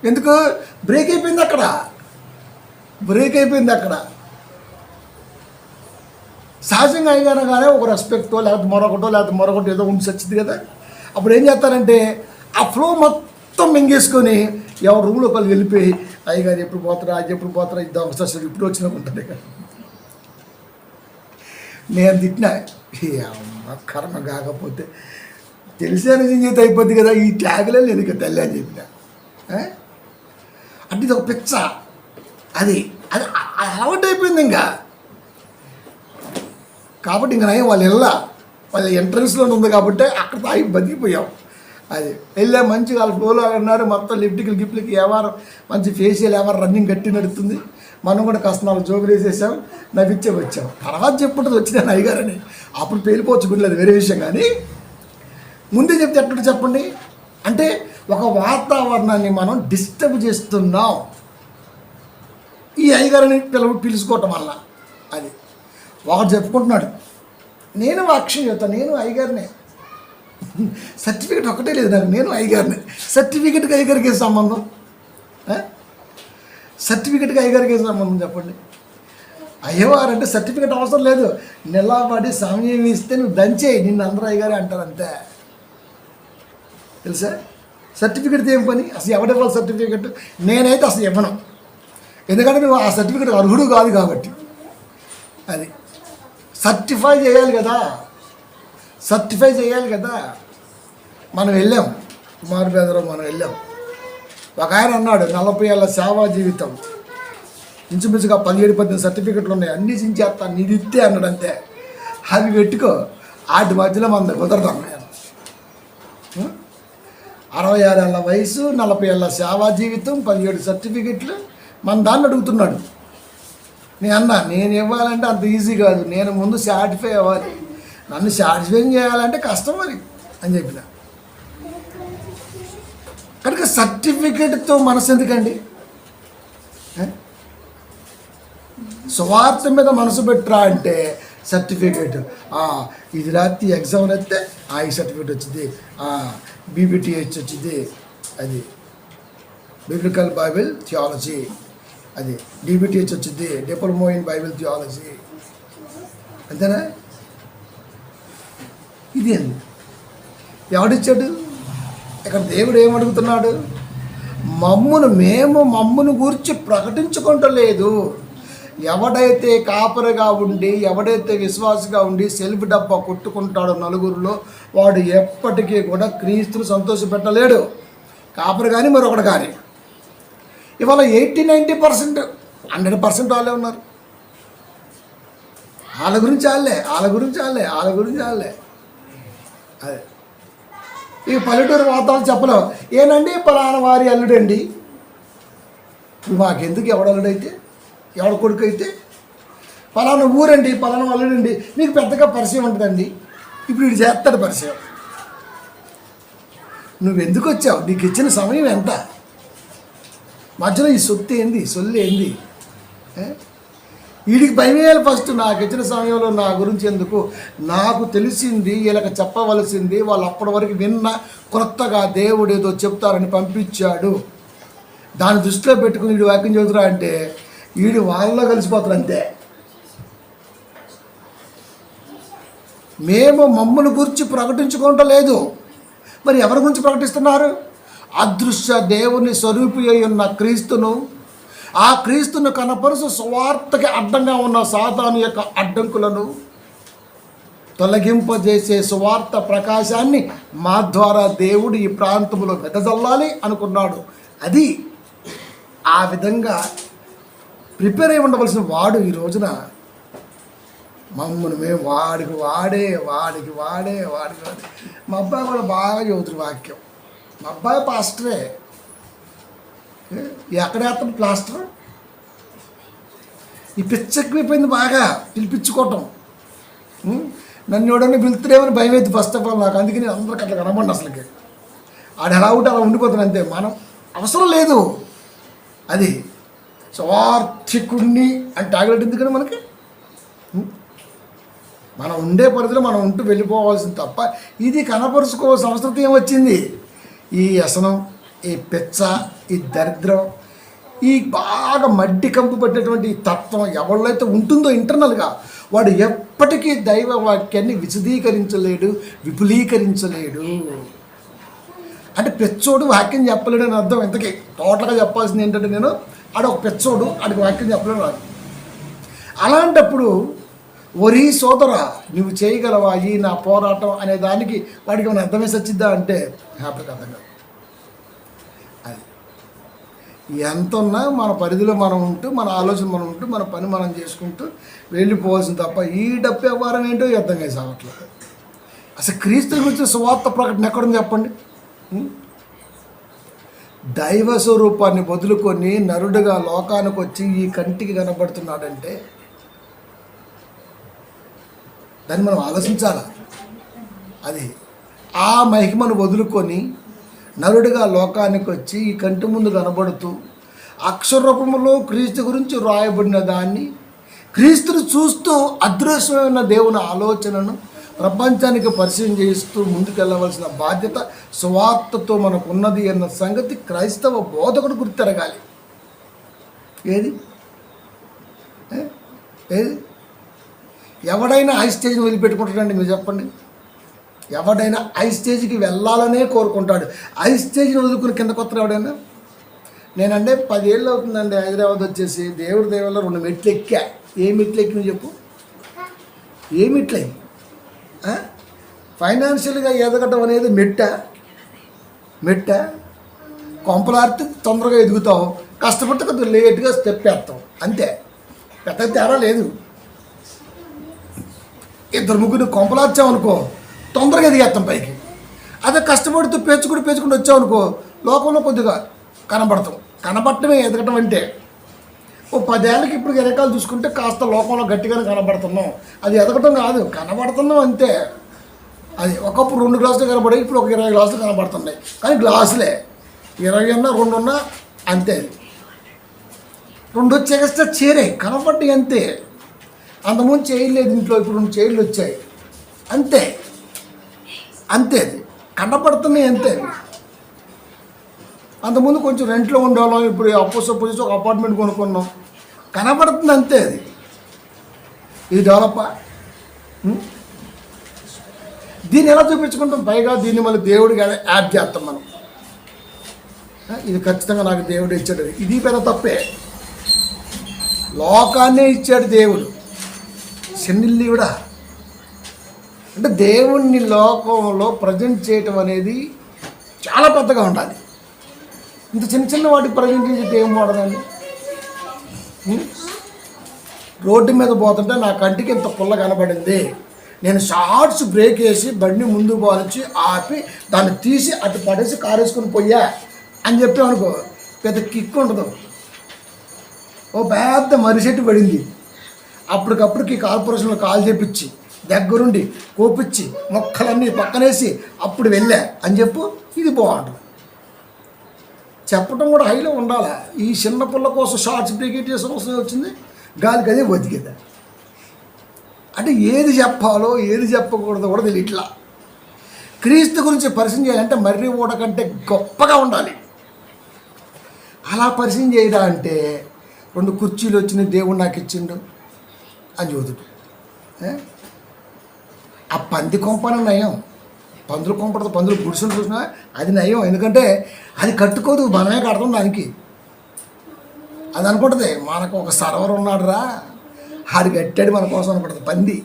ఎందుకు బ్రేక్ అయిపోయింది అక్కడ, బ్రేక్ అయిపోయింది అక్కడ. సహజంగా అయిగానే ఒక రెస్పెక్టో లేకపోతే మరొకటో ఏదో ఉండి వచ్చింది కదా. అప్పుడు ఏం చేస్తారంటే ఆ ఫ్లో మొత్తం మొత్తం మింగేసుకొని ఎవరు రూమ్లో వాళ్ళు వెళ్ళిపోయి అయ్యగారు ఎప్పుడు పోతారా అది ఎప్పుడు పోతారా ఇది అవసరం ఇప్పుడు వచ్చినా ఉంటుంది. నేను తిట్టినా కర్మ కాకపోతే తెలిసే నిజం చేతి అయిపోద్ది కదా, ఈ ట్యాగులే లేదు ఇక తల్లి అని చెప్పిన. అంటే ఇది ఒక పిచ్చ, అది అది అలవాటు అయిపోయింది ఇంకా. కాబట్టి ఇంక నయం వాళ్ళ ఎంట్రన్స్లో ఉంది కాబట్టి అక్కడ తాగి బతికిపోయాం. అది వెళ్ళా మంచిగా వాళ్ళ ఫ్లోలో అన్నారు, మొత్తం గిఫ్ట్లకి ఎవరు మంచి ఫేషియల్ ఎవరు రన్నింగ్ గట్టి నడుస్తుంది. మనం కూడా కాస్త 4 జోకులు వేసేసాం, నవ్విచ్చే వచ్చాం. తర్వాత చెప్పుంటుంది వచ్చిన అయ్యగారని, అప్పుడు పేలిపోవచ్చుకులేదు వేరే విషయం. కానీ ముందే చెప్తే ఎట్లా చెప్పండి, అంటే ఒక వాతావరణాన్ని మనం డిస్టర్బ్ చేస్తున్నాం ఈ అయ్యగారిని పిలుచుకోవటం వల్ల. అది ఒకటి చెప్పుకుంటున్నాడు, నేను వాక్యం చెప్తాను, నేను అయ్యగారినే, సర్టిఫికెట్ ఒకటే లేదు నాకు, నేను అయ్యగారిని. సర్టిఫికెట్కి అయ్యగారికి ఏం సంబంధం? సర్టిఫికెట్కి అయ్యగారికి ఏం సంబంధం చెప్పండి? అయ్యవారు అంటే సర్టిఫికెట్ అవసరం లేదు, నిలబడి సమయం ఇస్తే నువ్వు దంచేయి, నిన్ను అందరూ అయ్యగారే అంటారు అంతే. తెలుసా సర్టిఫికెట్ ఏం పని? అసలు ఎవరివ్వాలి సర్టిఫికెట్? నేనైతే అసలు ఇవ్వను, ఎందుకంటే నువ్వు ఆ సర్టిఫికెట్ అర్హుడు కాదు కాబట్టి. అది సర్టిఫై చేయాలి కదా. మనం వెళ్ళాం కుమార్ బేదలో, మనం వెళ్ళాం. ఒక ఆయన అన్నాడు 40 ఏళ్ళ సేవా జీవితం, ఇంచుమించుగా 17-18 సర్టిఫికెట్లు ఉన్నాయి, అన్నీ చించేస్తాను నీది ఇస్తే అన్నాడు అంతే. అవి పెట్టుకో, వాటి మధ్యలో మన కుదరదాం. 66 ఏళ్ళ వయసు, 40 ఏళ్ళ సేవా జీవితం, 17 సర్టిఫికెట్లు, మన దాన్ని అడుగుతున్నాడు. నేను ఇవ్వాలంటే అంత ఈజీ కాదు, నేను ముందు సాటిస్ఫై అవ్వాలి, నన్ను సాటిస్ఫై చేయాలంటే కష్టం మరి అని చెప్పిన. కనుక సర్టిఫికెట్తో మనసు ఎందుకండి? సువార్త మీద మనసు పెట్టరా అంటే సర్టిఫికేట్, ఇది రాత్రి ఎగ్జామ్ అయితే ఈ సర్టిఫికేట్ వచ్చింది, బీబీటీహెచ్ వచ్చింది, అది బిబ్లికల్ బైబిల్ థియాలజీ, అది డీబీటీహెచ్ వచ్చింది, డిప్లొమా ఇన్ బైబిల్ థియాలజీ, అంతేనా? ఇది అండి ఎవడిచ్చాడు? ఇక్కడ దేవుడు ఏమడుగుతున్నాడు? మమ్మును గూర్చి ప్రకటించుకుంటలేదు. ఎవడైతే కాపరిగా ఉండి, ఎవడైతే విశ్వాసగా ఉండి సెల్ఫ్ డబ్బా కొట్టుకుంటాడో నలుగురిలో, వాడు ఎప్పటికీ కూడా క్రీస్తును సంతోషపెట్టలేడు, కాపరి కానీ మరొకటి కానీ. ఇవాళ 80-90% 100% వాళ్ళే ఉన్నారు. వాళ్ళ గురించి వాళ్ళే. అదే ఈ పల్లెటూరు వాతావరణం చెప్పలేవు. ఏనండి పలానా వారి అల్లుడండి, మాకెందుకు ఎవడు అల్లుడైతే, ఎవడ కొడుకు అయితే, పలానా ఊరండి, పలానా అల్లుడండి, మీకు పెద్దగా పరిచయం ఉంటుందండి. ఇప్పుడు వీడు చేస్తాడు పరిచయం. నువ్వెందుకు వచ్చావు? నీకు ఇచ్చిన సమయం ఎంత? మధ్యలో ఈ సొల్లు ఏంది? వీడికి భయం వేయాలి ఫస్ట్. నాకు ఇచ్చిన సమయంలో నా గురించి ఎందుకు, నాకు తెలిసింది వీళ్ళకి చెప్పవలసింది వాళ్ళు అప్పటి వరకు విన్న, కొత్తగా దేవుడు ఏదో చెప్తారని పంపించాడు, దాన్ని దృష్టిలో పెట్టుకుని వీడు వాక్యం చదువుతురా అంటే వీడు వాళ్ళలో కలిసిపోతారు అంతే. మమ్మల్ని గురించి ప్రకటించుకోవటం లేదు, మరి ఎవరి గురించి ప్రకటిస్తున్నారు? అదృశ్య దేవుని స్వరూపి అయి ఉన్న క్రీస్తును, ఆ క్రీస్తును కనపరుసు సువార్తకి అడ్డంగా ఉన్న సాతాను యొక్క అడ్డంకులను తొలగింపజేసే సువార్త ప్రకాశాన్ని మా ద్వారా దేవుడు ఈ ప్రాంతంలో వెదజల్లాలి అనుకున్నాడు. అది ఆ విధంగా ప్రిపేర్ అయి ఉండవలసిన వాడు ఈ రోజున మమ్మల్ని మేము వాడికి వాడే. మా అబ్బాయి కూడా బాగా చదువుతున్న వాక్యం, మా అబ్బాయి పాస్టరే, ఎక్కడ వేస్తాడు ప్లాస్టర్. ఈ పిచ్చెక్కిపోయింది బాగా పిలిపించుకోవటం. నన్ను ఎవడన్నా పిలుతురేమని భయం అయితే ఫస్ట్ ఆఫ్ ఆల్ నాకు, అందుకే నేను అందరికి అట్లా కనబడి అసలుకి ఆడు ఎలా ఉంటే అలా ఉండిపోతాను అంతే. మనం అవసరం లేదు, అది స్వార్థికుణ్ణి అని టాగలెట్ ఎందుకని మనకి. మనం ఉండే పరిధిలో మనం ఉంటూ వెళ్ళిపోవాల్సింది తప్ప ఇది కనపరుచుకోవాల్సిన అవసరం ఏమొచ్చింది? ఈ వ్యసనం, ఈ పిచ్చ, ఈ దరిద్రం, ఈ బాగా మడ్డి కంపు పట్టేటువంటి తత్వం ఎవళ్ళైతే ఉంటుందో ఇంటర్నల్గా, వాడు ఎప్పటికీ దైవ వాక్యాన్ని విశదీకరించలేడు, విపులీకరించలేడు. అంటే పెచ్చోడు వాక్యం చెప్పలేడని అర్థం. ఇంతకీ టోటల్గా చెప్పాల్సింది ఏంటంటే నేను ఆడ ఒక పెచ్చోడు, ఆడికి వాక్యం చెప్పలేడు రాదు. అలాంటప్పుడు ఒరి సోదరా నువ్వు చేయగలవా ఈ నా పోరాటం అనే దానికి వాడికి మన అర్థమే సచ్చిద్దా అంటే హ్యాపీగా అర్థం కాదు. అది ఎంత ఉన్నా మన పరిధిలో మనం ఉంటూ, మన ఆలోచన మనం ఉంటూ, మన పని మనం చేసుకుంటూ వెళ్ళిపోవాల్సింది తప్ప ఈ డబ్బు వ్యవహారం ఏంటో అర్థం కాదు సాగట్లేదు. అసలు క్రీస్తు గురించి సువార్త ప్రకటన ఎక్కడుంది చెప్పండి? దైవ స్వరూపాన్ని వదులుకొని నరుడుగా లోకానికి వచ్చి ఈ కంటికి కనబడుతున్నాడంటే దాన్ని మనం ఆలోచించాలా. అది ఆ మహిమను వదులుకొని నరుడిగా లోకానికి వచ్చి ఈ కంటి ముందు కనబడుతూ అక్షరూపములో క్రీస్తు గురించి రాయబడిన దాన్ని క్రీస్తును చూస్తూ అదృశ్యమైన దేవుని ఆలోచనను ప్రపంచానికి పరిచయం చేస్తూ ముందుకెళ్ళవలసిన బాధ్యత సువార్తతో మనకు ఉన్నది అన్న సంగతి క్రైస్తవ బోధకుడు గుర్తెరగాలి. ఏది ఏది ఎవడైనా హై స్టేజ్ని వదిలిపెట్టుకుంటాడండి? మీరు చెప్పండి. ఎవడైనా హై స్టేజ్కి వెళ్ళాలనే కోరుకుంటాడు. హై స్టేజ్ని వదులుకుని కింద కొత్త ఎవడైనా? నేనంటే 10 ఏళ్ళు అవుతుందండి హైదరాబాద్ వచ్చేసి. దేవుడి దేవుళ్ళ 2 మెట్లు ఎక్కా. ఏ మెట్లు ఎక్కి నువ్వు చెప్పు? ఏ మెట్లు అయ్యి? ఫైనాన్షియల్గా ఎదగటం అనేది మెట్ట కొంపలాడితే తొందరగా ఎదుగుతావు, కష్టపడితే కొద్దిగా లేట్గా స్టెప్ వేస్తావు, అంతే. పెద్ద తేడా లేదు. 2-3 కొంపలార్చామనుకో తొందరగా ఎదిగేస్తాం పైకి. అదే కష్టపడుతూ పేర్చుకుంటూ వచ్చామనుకో లోకంలో కొద్దిగా కనబడటమే ఎదగటం అంటే. ఓ 10 ఏళ్ళకి ఇప్పుడు వెనకాల చూసుకుంటే కాస్త లోకంలో గట్టిగానే కనబడుతున్నాం. అది ఎదగటం కాదు, కనబడుతున్నాం అంతే. అది ఒకప్పుడు 2 గ్లాసులు కనబడే, ఇప్పుడు ఒక 20 గ్లాసులు కనబడుతున్నాయి. కానీ గ్లాసులే 20 ఉన్నా 2 ఉన్నా అంతే. 2 వచ్చే ఎక్స్ట్రా చేరే కనబడ్డాయి అంతే. అంతకుముందు చేయలేదు ఇంట్లో, ఇప్పుడు 2 చైర్లు వచ్చాయి అంతే. అది కనపడుతున్నాయి అంతే. అంతకుముందు కొంచెం రెంట్లో ఉండేవాళ్ళం, ఇప్పుడు అప్పు చేసి ఒక అపార్ట్మెంట్ కొనుక్కున్నాం, కనపడుతుంది అంతే. ఇది డెవలపా? దీన్ని ఎలా చూపించుకుంటాం? పైగా దీన్ని మళ్ళీ దేవుడికి యాడ్ చేస్తాం మనం. ఇది ఖచ్చితంగా నాకు దేవుడు ఇచ్చాడు, ఇది పెద్ద తప్పే. లోకాన్నే ఇచ్చాడు దేవుడు, చెన్నిల్లి కూడా. అంటే దేవుణ్ణి లోకంలో ప్రజెంట్ చేయటం అనేది చాలా పెద్దగా ఉండాలి. ఇంత చిన్న వాటికి ప్రజెంట్ చేసి ఏం వాడదండి? రోడ్డు మీద పోతుంటే నా కంటికి ఇంత పుల్ల కనబడింది, నేను షార్ట్స్ బ్రేక్ వేసి బండి ముందు పోనిచ్చి ఆపి దాన్ని తీసి అటు పడేసి కారు వేసుకొని పోయా అని చెప్పామనుకో పెద్ద కిక్ ఉండదు. ఓ పెద్ద మరిసెట్టు పడింది, అప్పటికప్పటికి కార్పొరేషన్లో కాల్ చేపించి దగ్గరుండి కోపించి మొక్కలన్నీ పక్కనేసి అప్పుడు వెళ్ళా అని చెప్పు, ఇది బాగుంటుంది. చెప్పటం కూడా హైలో ఉండాలి. ఈ చిన్న పుల్ల కోసం షార్ట్స్ బ్రేక్ చేసే అవసరం వచ్చింది, గాలికి అదే బతికేదా. అంటే ఏది చెప్పాలో ఏది చెప్పకూడదో కూడా తెలియదు. ఇట్లా క్రీస్తు గురించి పరిచయం చేయాలంటే మర్రి ఊడ కంటే గొప్పగా ఉండాలి. అలా పరిచయం చేయడా అంటే 2 కుర్చీలు వచ్చినాయి, దేవుడు నాకు ఇచ్చిండు అని చదువుతాడు. ఆ పంది కొంపన నయం, పందులు కొంపడదు, పందులు గుడిసెలు చూసినా అది నయం. ఎందుకంటే అది కట్టుకోదు, మనమే కడతాం దానికి. అది అనుకుంటుంది మనకు ఒక సర్వర్ ఉన్నాడు రా, ఆడు కట్టాడు మన కోసం అనుకుంటుంది. పంది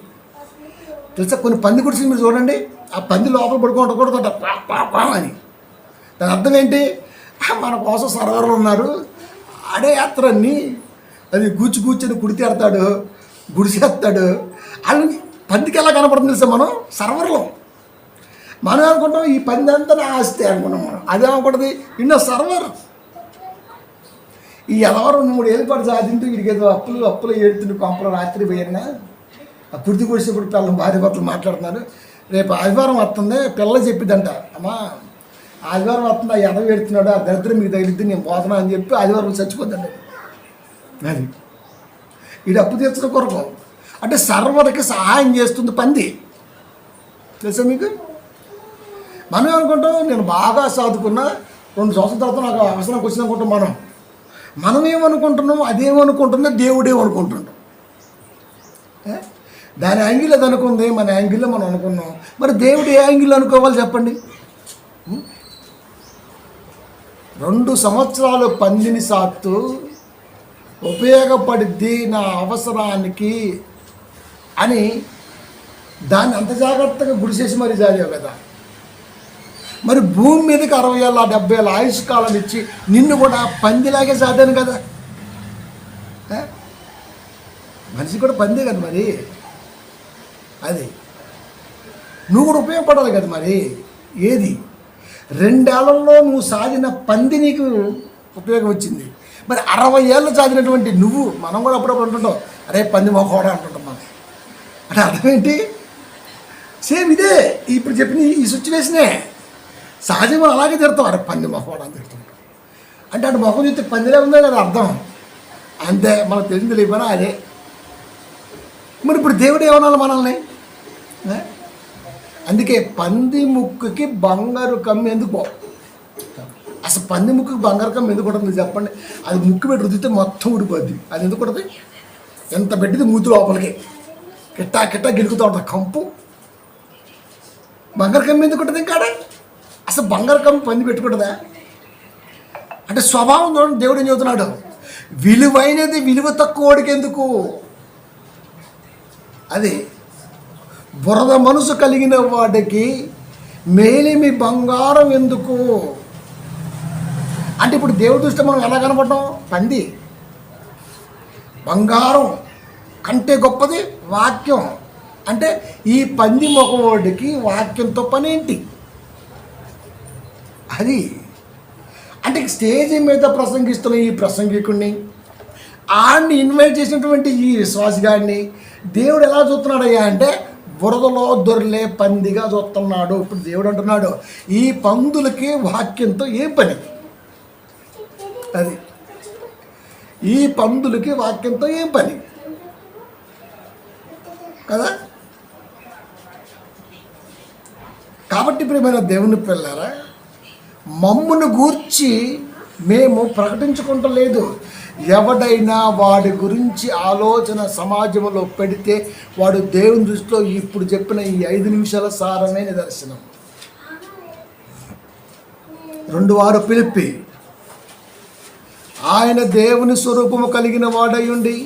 తెలుసా? కొన్ని పంది గుడిసెలు మీరు చూడండి, ఆ పంది లోపల పడుకుంటకూడదట అని. దాని అర్థం ఏంటి? మన కోసం సర్వర్లు ఉన్నారు, ఆడే యాత్రన్ని అది కూర్చొని కుడితేడతాడు, గుడిసేస్తాడు. వాళ్ళు పందికి ఎలా కనపడుతుంది తెలుసా? మనం సర్వర్లో మనం అనుకుంటాం ఈ పంది అంతా నా ఆస్తి అనుకున్నాం మనం. అదేమనుకుంటుంది, ఇన్న సర్వర్. ఈ ఎవరు 2-3 ఏళ్ళు పాటు సాధింటూ వీడికి ఏదో అప్పులు ఏడుతుంటే కొంపలో రాత్రి పోయినా ఆ కుర్తి కొడిసేప్పుడు పిల్లలు భార్య భర్తలు మాట్లాడుతున్నారు. రేపు ఆదివారం వస్తుంది, పిల్ల చెప్పిద్దంట, అమ్మా ఆదివారం వస్తుంది, ఆ ఎదవ ఏడుతున్నాడు, ఆ దరిద్రం మీకు తగిలిద్ది, నేను పోతున్నా అని చెప్పి ఆదివారం చచ్చిపోద్దండి. అది వీడు అప్పు తీర్చడం కొరకు. అంటే సర్వర్కి సహాయం చేస్తుంది పంది, తెలుసా మీకు? మనం అనుకుంటాం నేను బాగా చదువుకున్నా 2 సంవత్సరాల తర్వాత నాకు అవసరానికి వచ్చింది అనుకుంటాం. మనం ఏమనుకుంటున్నాం, అదేమనుకుంటున్నా, దేవుడేమనుకుంటున్నాం. దాని యాంగిల్ అది అనుకుంది, మన యాంగిల్లో మనం అనుకున్నాం. మరి దేవుడు ఏ యాంగిల్ అనుకోవాలి చెప్పండి? 2 సంవత్సరాలు పందిని సాత్తు ఉపయోగపడిద్ది నా అవసరానికి అని దాన్ని అంత జాగ్రత్తగా గుడిసేసి మరీ జాగావు కదా. మరి భూమి మీదకి 60 ఏళ్ళ 70 ఏళ్ళ ఆయుష్ కాలం ఇచ్చి నిన్ను కూడా పందిలాగే సాధాను కదా. మనిషి కూడా పందే కదా మరి. అది నువ్వు కూడా ఉపయోగపడాలి కదా మరి. ఏది 2 ఏళ్లలో నువ్వు సాధిన పంది నీకు ఉపయోగం వచ్చింది. మరి 60 ఏళ్ళు సాధినటువంటి నువ్వు, మనం కూడా అప్పుడప్పుడు అంటుంటాం, అరే పంది మొక్కడా అంటుంటాం మనం. అంటే అర్థం ఏంటి? సేమ్ ఇదే ఇప్పుడు చెప్పిన ఈ సిచ్యువేషనే. సహజంగా అలాగే తిడతాం, అరే పంది మొక్కడా అని తిడుతుంటాం. అంటే అటు మొహం చూస్తే పందిలే ఉందే కదా అర్థం. అంతే, మనకు తెలిసింది లేకపోయినా అదే. మరి ఇప్పుడు దేవుడు ఏమనాలి మనల్ని? అందుకే పంది ముక్కుకి బంగారు కమ్మి ఎందుకు? అసలు పంది ముక్కుకి బంగారు కమ్మి ఎందుకు ఉంటుంది చెప్పండి? అది ముక్కు పెట్టి రుద్దితే మొత్తం ఊడిపోద్ది. అది ఎందుకు ఉంటుంది? ఎంత పెట్టింది మూతి లోపలికి కిట్టా కిట్టా గిలుకుతూ ఉంటుంది కంపు. బంగారు కమ్మి ఎందుకు ఉంటుంది ఇంకా? అసలు బంగారు కమ్మి పంది పెట్టుకుంటుందా? అంటే స్వభావం చూడండి, దేవుడు ఏం చెబుతున్నాడు, విలువైనది విలువ తక్కువడికి ఎందుకు? అది బురద మనసు కలిగిన వాడికి మేలిమి బంగారం ఎందుకు? అంటే ఇప్పుడు దేవుడి దృష్టి మనం ఎలా కనపడటం? పంది. బంగారం కంటే గొప్పది వాక్యం. అంటే ఈ పంది మొగవాడికి వాక్యంతో పని ఏంటి? అది అంటే స్టేజ్ మీద ప్రసంగిస్తున్న ఈ ప్రసంగికుడిని, ఆడిని ఇన్వైట్ చేసినటువంటి ఈ విశ్వాసగాడిని దేవుడు ఎలా చూస్తున్నాడయ్యా అంటే బురదలో దొర్లే పందిగా చూస్తున్నాడు. ఇప్పుడు దేవుడు అంటున్నాడు, ఈ పందులకి వాక్యంతో ఏం పని? అది ఈ పందులకి వాక్యంతో ఏం పని కదా. కాబట్టి ప్రియమైన దేవుని పిల్లారా, మమ్మును గూర్చి మేము ప్రకటించుకుంటలేదు. ఎవడైనా వాడి గురించి ఆలోచన సమాజంలో పెడితే వాడు దేవుని దృష్టిలో ఇప్పుడు చెప్పిన ఈ 5 నిమిషాల సారమే నిదర్శనం. 2 పిలిపి ఆయన దేవుని స్వరూపము కలిగిన వాడయుండి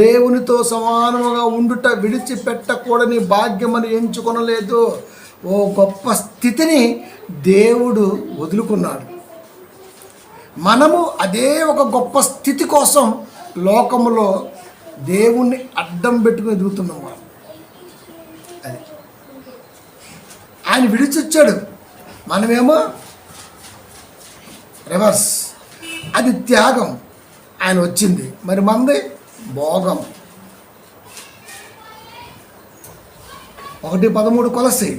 దేవునితో సమానముగా ఉండుట విడిచిపెట్టకూడని భాగ్యమని ఎంచుకొనలేదు. ఓ గొప్ప స్థితిని దేవుడు వదులుకున్నాడు. మనము అదే ఒక గొప్ప స్థితి కోసం లోకములో దేవుణ్ణి అడ్డం పెట్టుకుని ఎదుగుతున్నాం. మనం అది ఆయన విడిచొచ్చాడు, మనమేమో రివర్స్. అది త్యాగం, ఆయన వచ్చింది. మరి మంది భోగం. 1:13 కొలసి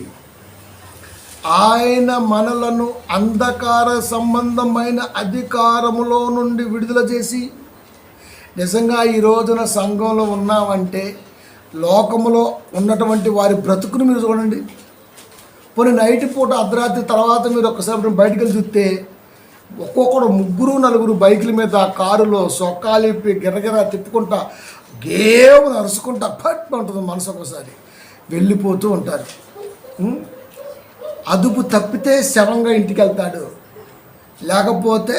ఆయన మనలను అంధకార సంబంధమైన అధికారములో నుండి విడుదల చేసి, నిజంగా ఈ రోజున సంఘంలో ఉన్నామంటే లోకములో ఉన్నటువంటి వారి బ్రతుకును మీరు చూడండి. పోనీ నైట్ పూట అర్ధరాత్రి తర్వాత మీరు ఒక్కసారి బయటకు వెళ్ళి చూస్తే ఒక్కొక్కడు 3-4 బైకుల మీద కారులో సొక్కాలిప్పి గిరగిర తిప్పుకుంటా గేమ్ నరుచుకుంటా పట్టు ఉంటుంది మనసు. ఒకసారి వెళ్ళిపోతూ ఉంటారు. అదుపు తప్పితే శవంగా ఇంటికి వెళ్తాడు, లేకపోతే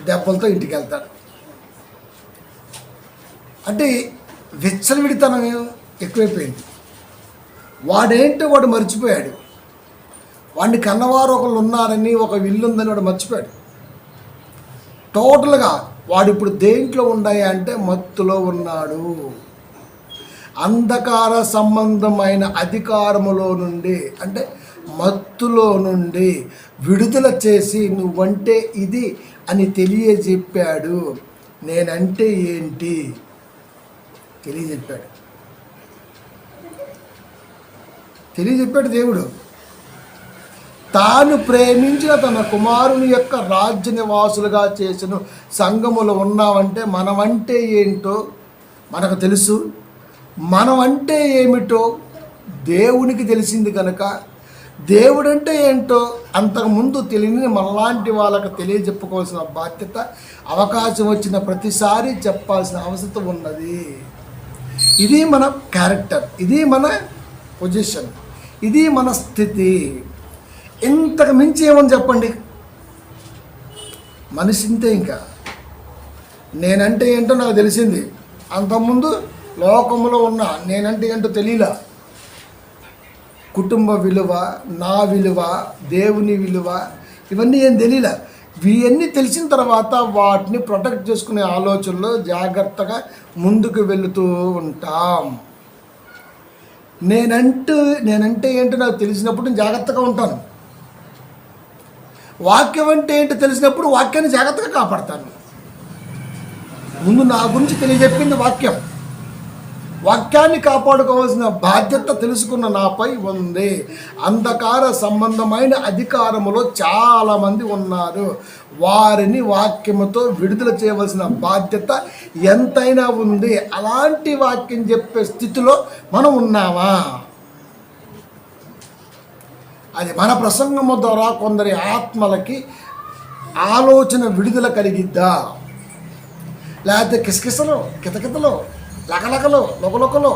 దెబ్బలతో ఇంటికి వెళ్తాడు. అంటే విచ్చలవిడితనం ఎక్కువైపోయింది. వాడేంటో వాడు మర్చిపోయాడు. వాడిని కన్నవారు ఒకళ్ళు ఉన్నారని, ఒక ఇల్లు ఉందని వాడు మర్చిపోయాడు. టోటల్గా వాడు ఇప్పుడు దేంట్లో ఉన్నాయా అంటే మత్తులో ఉన్నాడు. అంధకార సంబంధమైన అధికారములో నుండి అంటే మత్తులో నుండి విడుదల చేసి నువ్వంటే ఇది అని తెలియజెప్పాడు. నేనంటే ఏంటి తెలియజెప్పాడు దేవుడు. తాను ప్రేమించిన తన కుమారుని యొక్క రాజ్య నివాసులుగా చేసిన సంఘములో ఉన్నామంటే మనమంటే ఏంటో మనకు తెలుసు. మనమంటే ఏమిటో దేవునికి తెలిసింది కనుక దేవుడంటే ఏంటో అంతకుముందు తెలియని మనలాంటి వాళ్ళకు తెలియజెప్పుకోవాల్సిన బాధ్యత, అవకాశం వచ్చిన ప్రతిసారి చెప్పాల్సిన అవసరం ఉన్నది. ఇది మన క్యారెక్టర్, ఇది మన పొజిషన్, ఇది మన స్థితి. ఇంతకు మించి ఏమని చెప్పండి? మనిషి ఇంతే. ఇంకా నేనంటే ఏంటో నాకు తెలిసింది. అంతకుముందు లోకంలో ఉన్న నేనంటే ఏంటో తెలియలా. కుటుంబ విలువ, నా విలువ, దేవుని విలువ, ఇవన్నీ ఏం తెలియలే. ఇవన్నీ తెలిసిన తర్వాత వాటిని ప్రొటెక్ట్ చేసుకునే ఆలోచనలో జాగ్రత్తగా ముందుకు వెళుతూ ఉంటాం. నేనంటే ఏంటో నాకు తెలిసినప్పుడు నేను జాగ్రత్తగా ఉంటాను. వాక్యం అంటే ఏంటో తెలిసినప్పుడు వాక్యాన్ని జాగ్రత్తగా కాపాడతాను. ముందు నా గురించి తెలియజెప్పింది వాక్యం. వాక్యాన్ని కాపాడుకోవాల్సిన బాధ్యత తెలుసుకున్న నాపై ఉంది. అంధకార సంబంధమైన అధికారములో చాలామంది ఉన్నారు. వారిని వాక్యముతో విడుదల చేయవలసిన బాధ్యత ఎంతైనా ఉంది. అలాంటి వాక్యం చెప్పే స్థితిలో మనం ఉన్నామా? అది మన ప్రసంగము ద్వారా కొందరి ఆత్మలకి ఆలోచన విడుదల కలిగిద్దా, లేకపోతే కిసకిసలు, కితకితలు, లకలకలు, లొకలొకలు,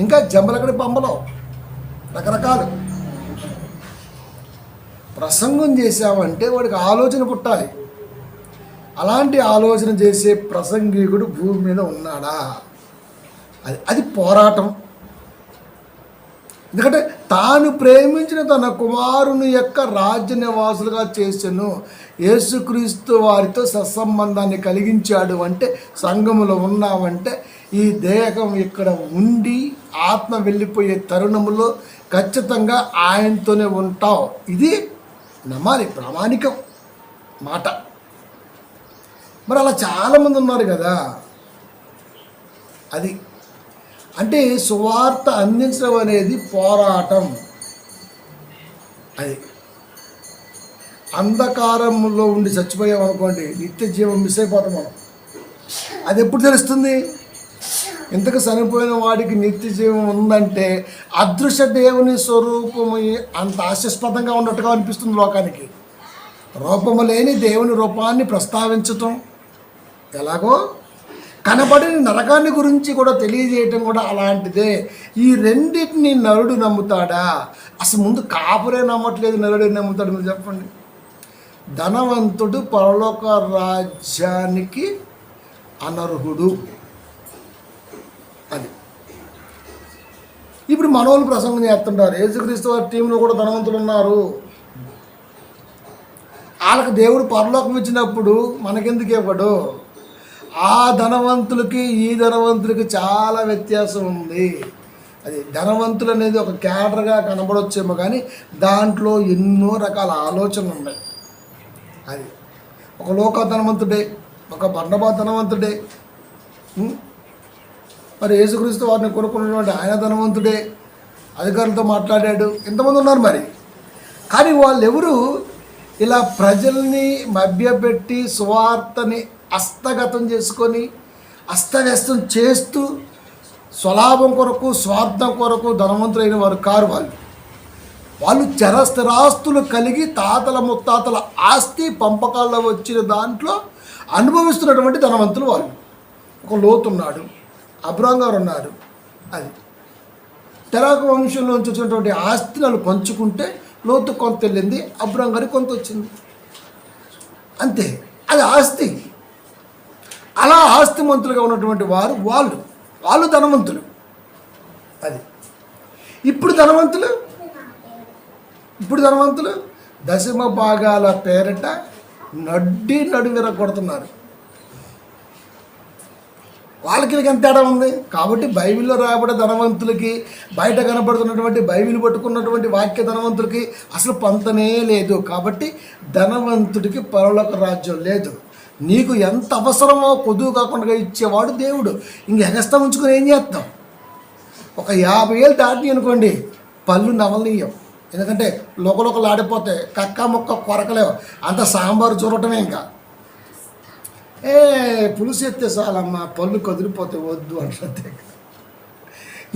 ఇంకా జంబలకడి పంబలు, రకరకాలు. ప్రసంగం చేసామంటే వాడికి ఆలోచన పుట్టాలి. అలాంటి ఆలోచన చేసే ప్రసంగికుడు భూమి మీద ఉన్నాడా? అది పోరాటం. ఎందుకంటే తాను ప్రేమించిన తన కుమారుని యొక్క రాజ్య నివాసులుగా చేసెను. యేసుక్రీస్తు వారితో సత్సంబంధాన్ని కలిగించాడు అంటే, సంఘములో ఉన్నామంటే, ఈ దేహం ఇక్కడ ఉండి ఆత్మ వెళ్ళిపోయే తరుణములో ఖచ్చితంగా ఆయనతోనే ఉంటావు. ఇది నమ్మాలి, ప్రామాణికం మాట. మరి అలా చాలామంది ఉన్నారు కదా. అది అంటే సువార్త అందించడం అనేది పోరాటం. అది అంధకారంలో ఉండి చచ్చిపోయాం అనుకోండి, నిత్య జీవం మిస్ అయిపోతాం మనం. అది ఎప్పుడు తెలుస్తుంది? ఇంతకు చనిపోయిన వాడికి నిత్య జీవం ఉందంటే అదృశ్య దేవుని స్వరూపము అంత ఆశాస్పదంగా ఉన్నట్టుగా అనిపిస్తుంది లోకానికి. రూపము లేని దేవుని రూపాన్ని ప్రస్తావించటం ఎలాగో, కనబడిన నరకాన్ని గురించి కూడా తెలియజేయటం కూడా అలాంటిదే. ఈ రెండింటిని నరుడు నమ్ముతాడా? అసలు ముందు కాపురే నమ్మట్లేదు, నరుడు నమ్ముతాడు. మీరు చెప్పండి. ధనవంతుడు పరలోక రాజ్యానికి అనర్హుడు. అది ఇప్పుడు మనోళ్ళు ప్రసంగం చేస్తుంటారు. యేసుక్రీస్తు వారి టీంలో కూడా ధనవంతులు ఉన్నారు. వాళ్ళకి దేవుడు పరలోకం ఇచ్చినప్పుడు మనకెందుకు ఇవ్వడు? ఆ ధనవంతులకి ఈ ధనవంతులకి చాలా వ్యత్యాసం ఉంది. అది ధనవంతులు అనేది ఒక క్యాడర్గా కనబడొచ్చేమో, కానీ దాంట్లో ఎన్నో రకాల ఆలోచనలు ఉన్నాయి. అది ఒక లోక ధనవంతుడే, ఒక బర్నబా ధనవంతుడే, మరి యేసుక్రీస్తు వారిని కొనుక్కున్నటువంటి ఆయన ధనవంతుడే, అధికారులతో మాట్లాడాడు. ఎంతమంది ఉన్నారు మరి. కానీ వాళ్ళెవరు ఇలా ప్రజల్ని మభ్యపెట్టి సువార్తని హస్తగతం చేసుకొని హస్తవ్యస్తం చేస్తూ స్వలాభం కొరకు, స్వార్థం కొరకు ధనవంతులైన వారు కారు. వాళ్ళు చరస్థిరాస్తులు కలిగి తాతల ముత్తాతల ఆస్తి పంపకాల్లో వచ్చిన దాంట్లో అనుభవిస్తున్నటువంటి ధనవంతులు వాళ్ళు. ఒక లోతు ఉన్నాడు, అబ్రాం గారు ఉన్నాడు. అది తెరాకు వంశంలోంచి వచ్చినటువంటి ఆస్తిని వాళ్ళు పంచుకుంటే లోతు కొంత వెళ్ళింది, అబ్రాం గారికి కొంత వచ్చింది, అంతే. అది ఆస్తి. అలా ఆస్తిమంతులుగా ఉన్నటువంటి వారు వాళ్ళు ధనవంతులు. అది ఇప్పుడు ధనవంతులు దశమ భాగాల పేరిట నడువిర కొడుతున్నారు. వాళ్ళకి ఎంత తేడా ఉంది? కాబట్టి బైబిల్లో రాయబడే ధనవంతులకి, బయట కనబడుతున్నటువంటి బైబిల్ పట్టుకున్నటువంటి వాక్య ధనవంతులకి అసలు పంతనే లేదు. కాబట్టి ధనవంతుడికి పరలోక రాజ్యం లేదు. నీకు ఎంత అవసరమో కొదువు కాకుండా ఇచ్చేవాడు దేవుడు. ఇంక ఎగస్తా ఉంచుకొని ఏం చేస్తాం? ఒక 50 ఏళ్ళు దాటి అనుకోండి, పళ్ళు నవలనీయం. ఎందుకంటే లోకలోకలు ఆడిపోతే కక్క మొక్క కొరకలేవు, అంత సాంబారు చూడటమే. ఇంకా పులుసు ఎత్తే చాలమ్మా, పళ్ళు కదిలిపోతే వద్దు అంటే.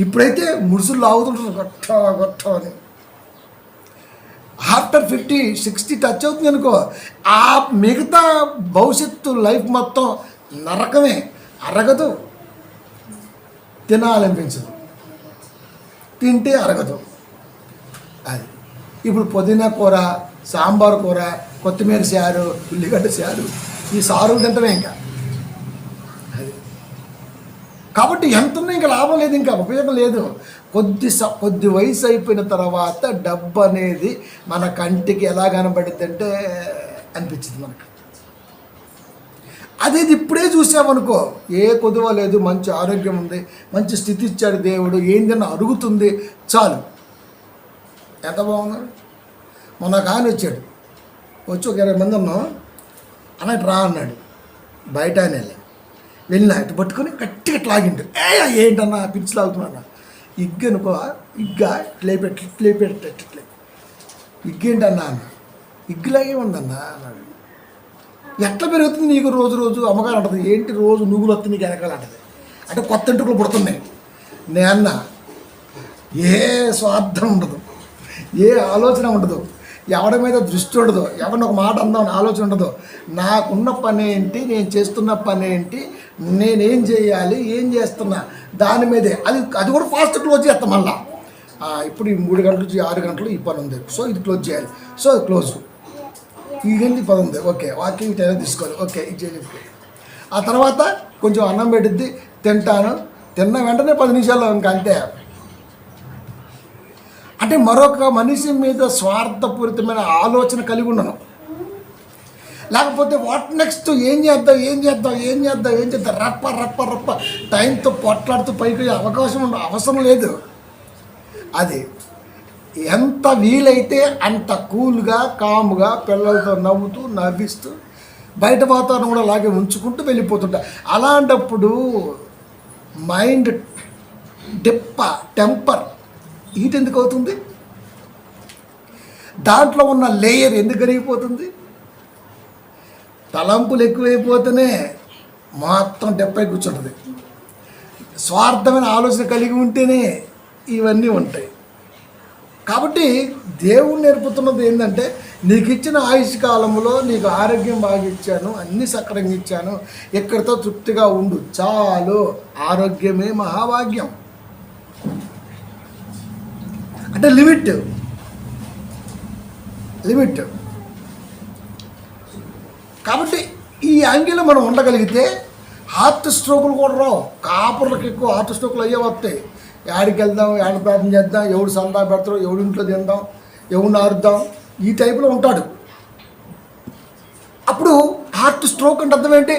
ఇప్పుడైతే ముడుసులు లాగుతుంటారు గొట్ట అని. ఆఫ్టర్ 50, 60 టచ్ అవుతుంది అనుకో, ఆ మిగతా భవిష్యత్తు లైఫ్ మొత్తం నరకమే. అరగదు, తినాలనిపించదు, తింటే అరగదు. అది ఇప్పుడు పుదీనా కూర, సాంబార్ కూర, కొత్తిమీర చారు, ఉల్లిగడ్డ చారు, ఈ సారులు తింటమే ఇంకా. అది కాబట్టి ఎంత ఉన్నా ఇంకా లాభం లేదు, ఇంకా ఉపయోగం లేదు. కొద్ది వయసు అయిపోయిన తర్వాత డబ్బు అనేది మన కంటికి ఎలా కనబడుద్ది అంటే అనిపించింది మనకు. అదే ఇప్పుడే చూసామనుకో, ఏ కొదువ లేదు, మంచి ఆరోగ్యం ఉంది, మంచి స్థితి ఇచ్చాడు దేవుడు, ఏందన్నా అరుగుతుంది చాలు. ఎంత బాగున్నాడు. మొన్న ఆయన వచ్చాడు, వచ్చి ఒక 20 మంది ఉన్నాం, అన్నట్టు రా అన్నాడు. బయట ఆయన వెళ్ళినా ఇటు పట్టుకొని గట్టిగా లాగిండు. ఏంటన్నా పిచ్చి లాగుతున్నా. ఇగ్గనుకో, ఇగ్గా ఇట్లే ఇగ్గేంటన్నా అన్న. ఇగ్గులాగే ఉందన్నా అన్నాడు. ఎట్లా పెరుగుతుంది నీకు రోజు అమ్మగారు అంటది, ఏంటి రోజు నువ్వులు వస్తుంది నీకు వెనకాల అంటది. అంటే కొత్త ఇంటికలు పుడుతున్నాయి. నేన్న ఏ స్వార్థం ఉండదు, ఏ ఆలోచన ఉండదు, ఎవరి మీద దృష్టి ఉండదు, ఎవరిని ఒక మాట అందామని ఆలోచన ఉండదు. నాకున్న పని ఏంటి, నేను చేస్తున్న పని ఏంటి, నేనేం చేయాలి, ఏం చేస్తున్నా దాని మీదే. అది కూడా ఫాస్ట్ క్లోజ్ చేస్తాం. మళ్ళీ ఇప్పుడు ఈ 3 గంటల నుంచి 6 గంటలు ఈ పని ఉంది, సో ఇది క్లోజ్ చేయాలి, సో అది క్లోజ్. ఈ పని ఉంది, ఓకే, వాకింగ్ టైం తీసుకోవాలి, ఓకే, ఇది చేయాలి. ఆ తర్వాత కొంచెం అన్నం పెట్టిద్ది, తింటాను, తిన్న వెంటనే 10 నిమిషాల్లో ఇంకా అంతే. అంటే మరొక మనిషి మీద స్వార్థపూరితమైన ఆలోచన కలిగి ఉండను. లేకపోతే వాట్ నెక్స్ట్, ఏం చేద్దాం రప్ప టైంతో పొట్లాడుతూ పైకి అవసరం లేదు. అది ఎంత వీలైతే అంత కూల్గా, కామ్గా, పిల్లలతో నవ్వుతూ నవ్విస్తూ బయట వాతావరణం కూడా అలాగే ఉంచుకుంటూ వెళ్ళిపోతుంటా. అలాంటప్పుడు మైండ్ టెంపర్ హీట్ ఎందుకు అవుతుంది? దాంట్లో ఉన్న లేయర్ ఎందుకు కరిగిపోతుంది? తలంపులు ఎక్కువైపోతేనే మొత్తం డెప్పై కూర్చుంటుంది. స్వార్థమైన ఆలోచన కలిగి ఉంటేనే ఇవన్నీ ఉంటాయి. కాబట్టి దేవుడు నేర్పుతున్నది ఏంటంటే, నీకు ఇచ్చిన ఆయుష్ కాలంలో నీకు ఆరోగ్యం బాగా ఇచ్చాను, అన్నీ సక్రంగా ఇచ్చాను, ఎక్కడితో తృప్తిగా ఉండు చాలు. ఆరోగ్యమే మహాభాగ్యం. అంటే లిమిట్. కాబట్టి ఈ యాంగిల్లో మనం ఉండగలిగితే హార్ట్ స్ట్రోకులు కూడా రావు. కాపుర్లకు ఎక్కువ హార్ట్ స్ట్రోకులు అయ్యే వస్తాయి. యాడికి వెళ్దాం, యాడ ప్రార్థన చేద్దాం, ఎవడు సందా పెడతారు, ఎవడి ఇంట్లో తిందాం, ఎవడిని ఆరుద్దాం, ఈ టైపులో ఉంటాడు. అప్పుడు హార్ట్ స్ట్రోక్ అంటే అర్థం ఏంటి?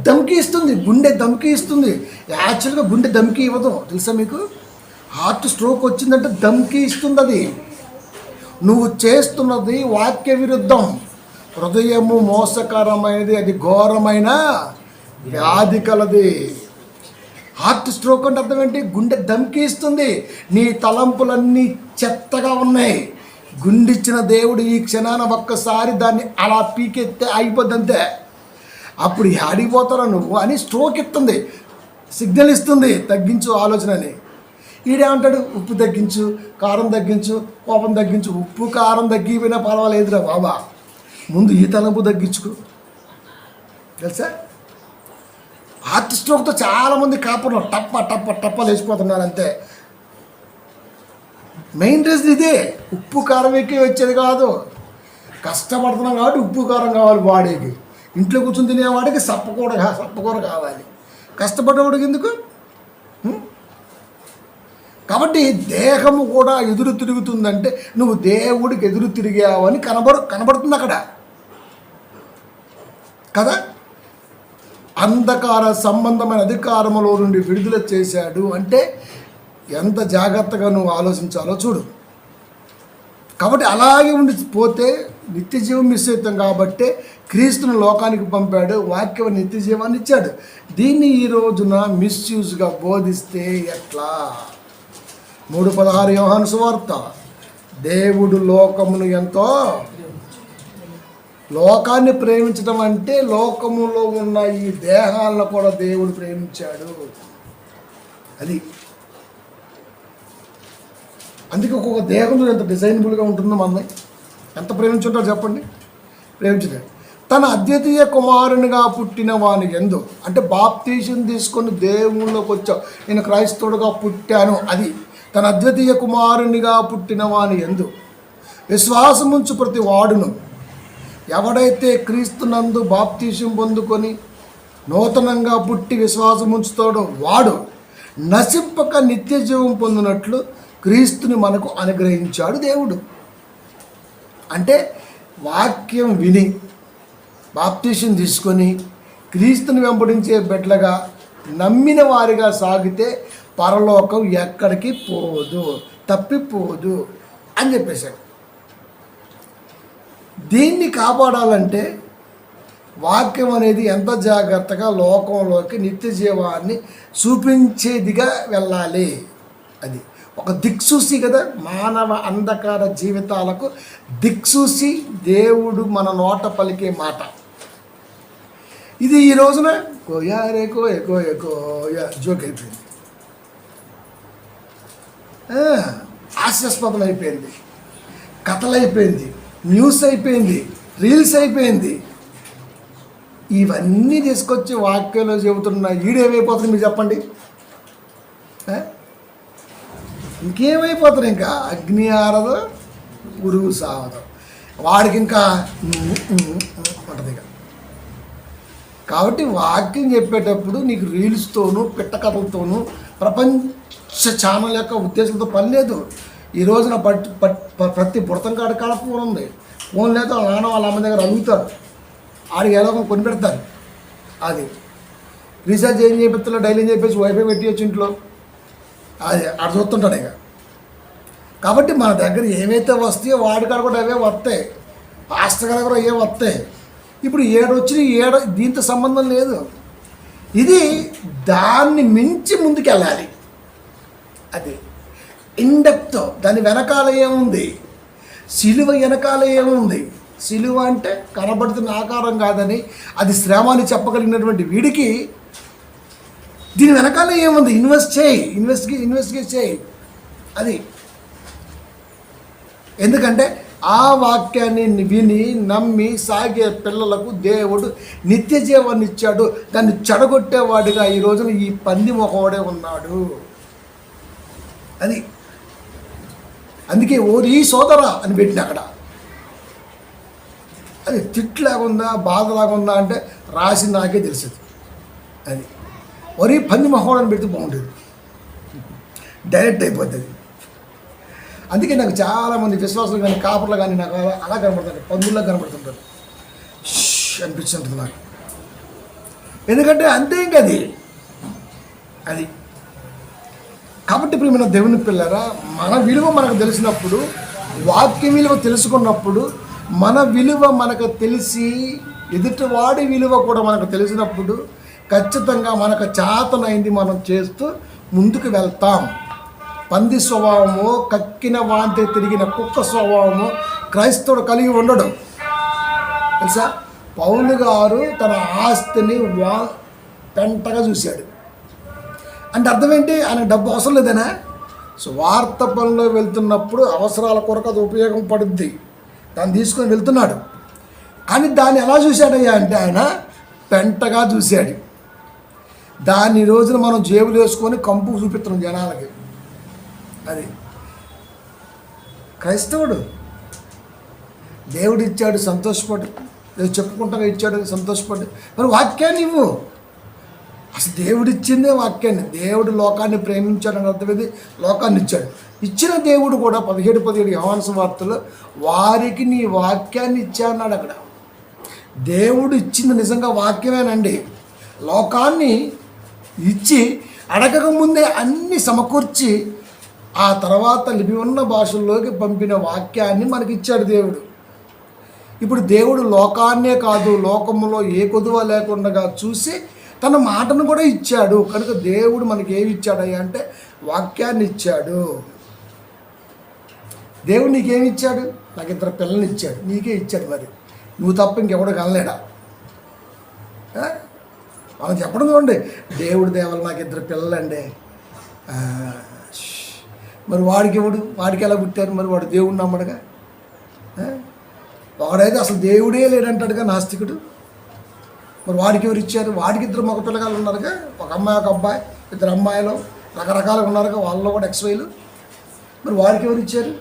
దమ్కి ఇస్తుంది, గుండె దమ్కి ఇస్తుంది. యాక్చువల్గా గుండె దమ్కి ఇవ్వదు, తెలుసా మీకు? హార్ట్ స్ట్రోక్ వచ్చిందంటే దమ్కి ఇస్తుంది. అది నువ్వు చేస్తున్నది వాక్య విరుద్ధం. హృదయము మోసకరమైనది, అది ఘోరమైన వ్యాధి కలది. హార్ట్ స్ట్రోక్ అంటే అర్థం ఏంటి? గుండె దమ్కి ఇస్తుంది. నీ తలంపులన్నీ చెత్తగా ఉన్నాయి. గుండిచ్చిన దేవుడు ఈ క్షణాన ఒక్కసారి దాన్ని అలా పీకెత్తే అయిపోద్దంతే. అప్పుడు ఆడిపోతారా నువ్వు అని స్ట్రోక్ ఇస్తుంది, సిగ్నల్ ఇస్తుంది, తగ్గించు ఆలోచన అని. ఈడేమంటాడు? ఉప్పు తగ్గించు, కారం తగ్గించు, కోపం తగ్గించు. ఉప్పు కారం తగ్గిపోయినా పర్వాలేదురా బాబా, ముందు ఈ తలంపు తగ్గించుకో. తెలుసా? హార్ట్ స్ట్రోక్తో చాలామంది కాపురం టప్ప లేచిపోతున్నారు అంతే. మెయిన్ రీజన్ ఇదే. ఉప్పు కారం ఎక్కి వచ్చేది కాదు. కష్టపడుతున్నాం కాబట్టి ఉప్పు కారం కావాలి బాడీకి. ఇంట్లో కూర్చొని తినేవాడికి సప్పకూర కావాలి. కష్టపడేవాడికి ఎందుకు? కాబట్టి దేహము కూడా ఎదురు తిరుగుతుందంటే నువ్వు దేవుడికి ఎదురు తిరిగావని కనబడుతుంది అక్కడ కదా. అంధకార సంబంధమైన అధికారములో నుండి విడుదల చేశాడు అంటే ఎంత జాగ్రత్తగా నువ్వు ఆలోచించాలో చూడు. కాబట్టి అలాగే ఉండి పోతే నిత్య జీవం మిస్ అవుతాం. కాబట్టి క్రీస్తును లోకానికి పంపాడు, వాక్యం నిత్య జీవాన్ని ఇచ్చాడు. దీన్ని ఈ రోజున మిస్యూజ్గా బోధిస్తే ఎట్లా? 3:16 యోహాను సువార్త. దేవుడు లోకమును ఎంతో, లోకాన్ని ప్రేమించడం అంటే లోకములో ఉన్న ఈ దేహాలను కూడా దేవుడు ప్రేమించాడు. అది అందుకే ఒక్కొక్క దేహంలో ఎంత డిజైనబుల్గా ఉంటుందో మనల్ని ఎంత ప్రేమించుంటారో చెప్పండి. ప్రేమించలేదు. తన అద్వితీయ కుమారునిగా పుట్టిన వాని యందు, అంటే బాప్తీసం తీసుకొని దేవుళ్ళలోకి వచ్చావు, నేను క్రైస్తవుడుగా పుట్టాను, అది తన అద్వితీయ కుమారునిగా పుట్టిన వాని యందు విశ్వాసముంచు ప్రతి వాడును, ఎవడైతే క్రీస్తునందు బాప్తీసం పొందుకొని నూతనంగా పుట్టి విశ్వాసముంచుతాడో వాడు నశింపక నిత్య జీవం పొందినట్లు క్రీస్తుని మనకు అనుగ్రహించాడు దేవుడు. అంటే వాక్యం విని బాప్తీసం తీసుకొని క్రీస్తుని వెంబడించే బిడ్డలుగా నమ్మిన వారిగా సాగితే పరలోకం ఎక్కడికి పోదు, తప్పిపోదు అని చెప్పేశాడు. దీన్ని కాపాడాలంటే వాక్యం అనేది ఎంత జాగ్రత్తగా లోకంలోకి నిత్య జీవాన్ని చూపించేదిగా వెళ్ళాలి. అది ఒక దిక్సూసి కదా, మానవ అంధకార జీవితాలకు దిక్సూసి దేవుడు మన నోట పలికే మాట ఇది. ఈ రోజున కోయారే కోయ కోయ కోయ జోక్ అయిపోయింది, హాస్యాస్పదం అయిపోయింది, కథలు అయిపోయింది, న్యూస్ అయిపోయింది, రీల్స్ అయిపోయింది. ఇవన్నీ తీసుకొచ్చి వాక్యంలో చెబుతున్న ఈడేమైపోతుంది మీరు చెప్పండి? ఇంకేమైపోతారు? ఇంకా అగ్ని ఆరదు, పురుగు సావదు, వాడికి ఇంకా ఉంటుంది ఇక. కాబట్టి వాక్యం చెప్పేటప్పుడు నీకు రీల్స్తోనూ పిట్టకథలతోనూ ప్రపంచ ఛానల్ యొక్క ఉద్దేశంతో పని లేదు. ఈ రోజున ప్రతి బుడతం కాడ ఫోన్ ఉంది. ఫోన్ లేక వాళ్ళ నాన్న వాళ్ళ అమ్మ దగ్గర అడుగుతారు, ఆడికి ఎలా కొని పెడతారు. అది రీఛార్జ్ ఏం చేపిస్తున్నా డైలీ ఏం చెప్పేసి వైఫై పెట్టియచ్చు ఇంట్లో, అది ఆడ చూస్తుంటాడు ఇక. కాబట్టి మన దగ్గర ఏవైతే వస్తాయో వాడికాడ కూడా అవే వస్తాయి, పాస్టర్ గారు కూడా అవే వస్తాయి. ఇప్పుడు ఏడు దీంతో సంబంధం లేదు. ఇది దాన్ని మించి ముందుకెళ్ళాలి. అది ఇండెప్త్. దాని వెనకాల ఏముంది, సిలువ వెనకాల ఏముంది. సిలువ అంటే కనబడుతున్న ఆకారం కాదని అది శ్రమ అని చెప్పగలిగినటువంటి వీడికి దీని వెనకాల ఏముంది ఇన్వెస్టిగేట్ చేయి. అది ఎందుకంటే ఆ వాక్యాన్ని విని నమ్మి సాగే పిల్లలకు దేవుడు నిత్య జీవాన్ని ఇచ్చాడు. దాన్ని చెడగొట్టేవాడిగా ఈ రోజున ఈ పంది మొహవాడే ఉన్నాడు. అది అందుకే ఓరి సోదరా అని పెట్టిన అక్కడ. అది తిట్లాగుందా బాధలాగుందా అంటే రాసి నాకే తెలిసింది. అది ఒరి పంది మొహవాడని పెడితే బాగుంటుంది, డైరెక్ట్ అయిపోతుంది. అందుకే నాకు చాలామంది విశ్వాసులు కానీ కాపర్లు కానీ నాకు అలా కనబడుతుంది, పందుల్లా కనబడుతుంటారు అనిపిస్తుంటుంది నాకు. ఎందుకంటే అంతే ఇంక అది కాబట్టి ఇప్పుడు మన దేవుని పిల్లరా, మన విలువ మనకు తెలిసినప్పుడు, వాక్య విలువ తెలుసుకున్నప్పుడు, మన విలువ మనకు తెలిసి ఎదుటివాడి విలువ కూడా మనకు తెలిసినప్పుడు ఖచ్చితంగా మనకు చేతనైంది మనం చేస్తూ ముందుకు వెళ్తాం. పంది స్వభావము, కక్కిన వాంతి తిరిగిన కుక్క స్వభావము క్రైస్తవుడు కలిగి ఉండడం తెలుసా. పౌలు గారు తన ఆస్తిని పెంటగా చూశాడు అంటే అర్థం ఏంటి? ఆయన డబ్బు అవసరం లేదనా? స్వార్థ పనిలో వెళ్తున్నప్పుడు అవసరాల కొరకు అది ఉపయోగం పడుద్ది, దాన్ని తీసుకొని వెళ్తున్నాడు. కానీ దాన్ని ఎలా చూశాడయ్యా అంటే ఆయన పెంటగా చూశాడు. దాన్ని రోజున మనం జేబులు వేసుకొని కంపు చూపిస్తున్నాం జనాలకి. అది క్రైస్తవుడు. దేవుడు ఇచ్చాడు సంతోషపడు, చెప్పుకుంటా ఇచ్చాడు సంతోషపడు. మరి వాక్యాన్ని ఇవ్వు. అసలు దేవుడు ఇచ్చిందే వాక్యాన్ని. దేవుడు లోకాన్ని ప్రేమించాడని అర్థమైంది, లోకాన్ని ఇచ్చాడు. ఇచ్చిన దేవుడు కూడా 17 యోహాను సువార్తలో వారికి నీ వాక్యాన్ని ఇచ్చా అన్నాడు. అక్కడ దేవుడు ఇచ్చింది నిజంగా వాక్యమేనండి. లోకాన్ని ఇచ్చి అడగక ముందే అన్నీ సమకూర్చి ఆ తర్వాత లిపి ఉన్న భాషల్లోకి పంపిన వాక్యాన్ని మనకి ఇచ్చాడు దేవుడు. ఇప్పుడు దేవుడు లోకాన్నే కాదు, లోకములో ఏ కొదువ లేకుండా చూసి తన మాటను కూడా ఇచ్చాడు. కనుక దేవుడు మనకి ఏమి ఇచ్చాడయ్యా అంటే వాక్యాన్ని ఇచ్చాడు. దేవుడు నీకేమి ఇచ్చాడు? నాకు 2 పిల్లల్ని ఇచ్చాడు, నీకే ఇచ్చాడు. మరి నువ్వు తప్ప ఇంకెవడు కనలేడా? మనం చెప్పడం చూడండి, దేవుడి దేవలు నాకు 2 పిల్లలండి. మరి వాడికి ఎలా పుట్టారు? మరి వాడు దేవుడిని నమ్మడుగా. వాడైతే అసలు దేవుడే లేడంటాడుగా నాస్తికుడు. మరి వాడికి ఎవరు ఇచ్చారు? వాడికి 2 మగ పిల్లగాళ్ళు ఉన్నారుగా, ఒక అమ్మాయి ఒక అబ్బాయి, 2 అమ్మాయిలు రకరకాలుగా ఉన్నారుగా, వాళ్ళలో కూడా XYలు. మరి వాడికి ఎవరు ఇచ్చారు?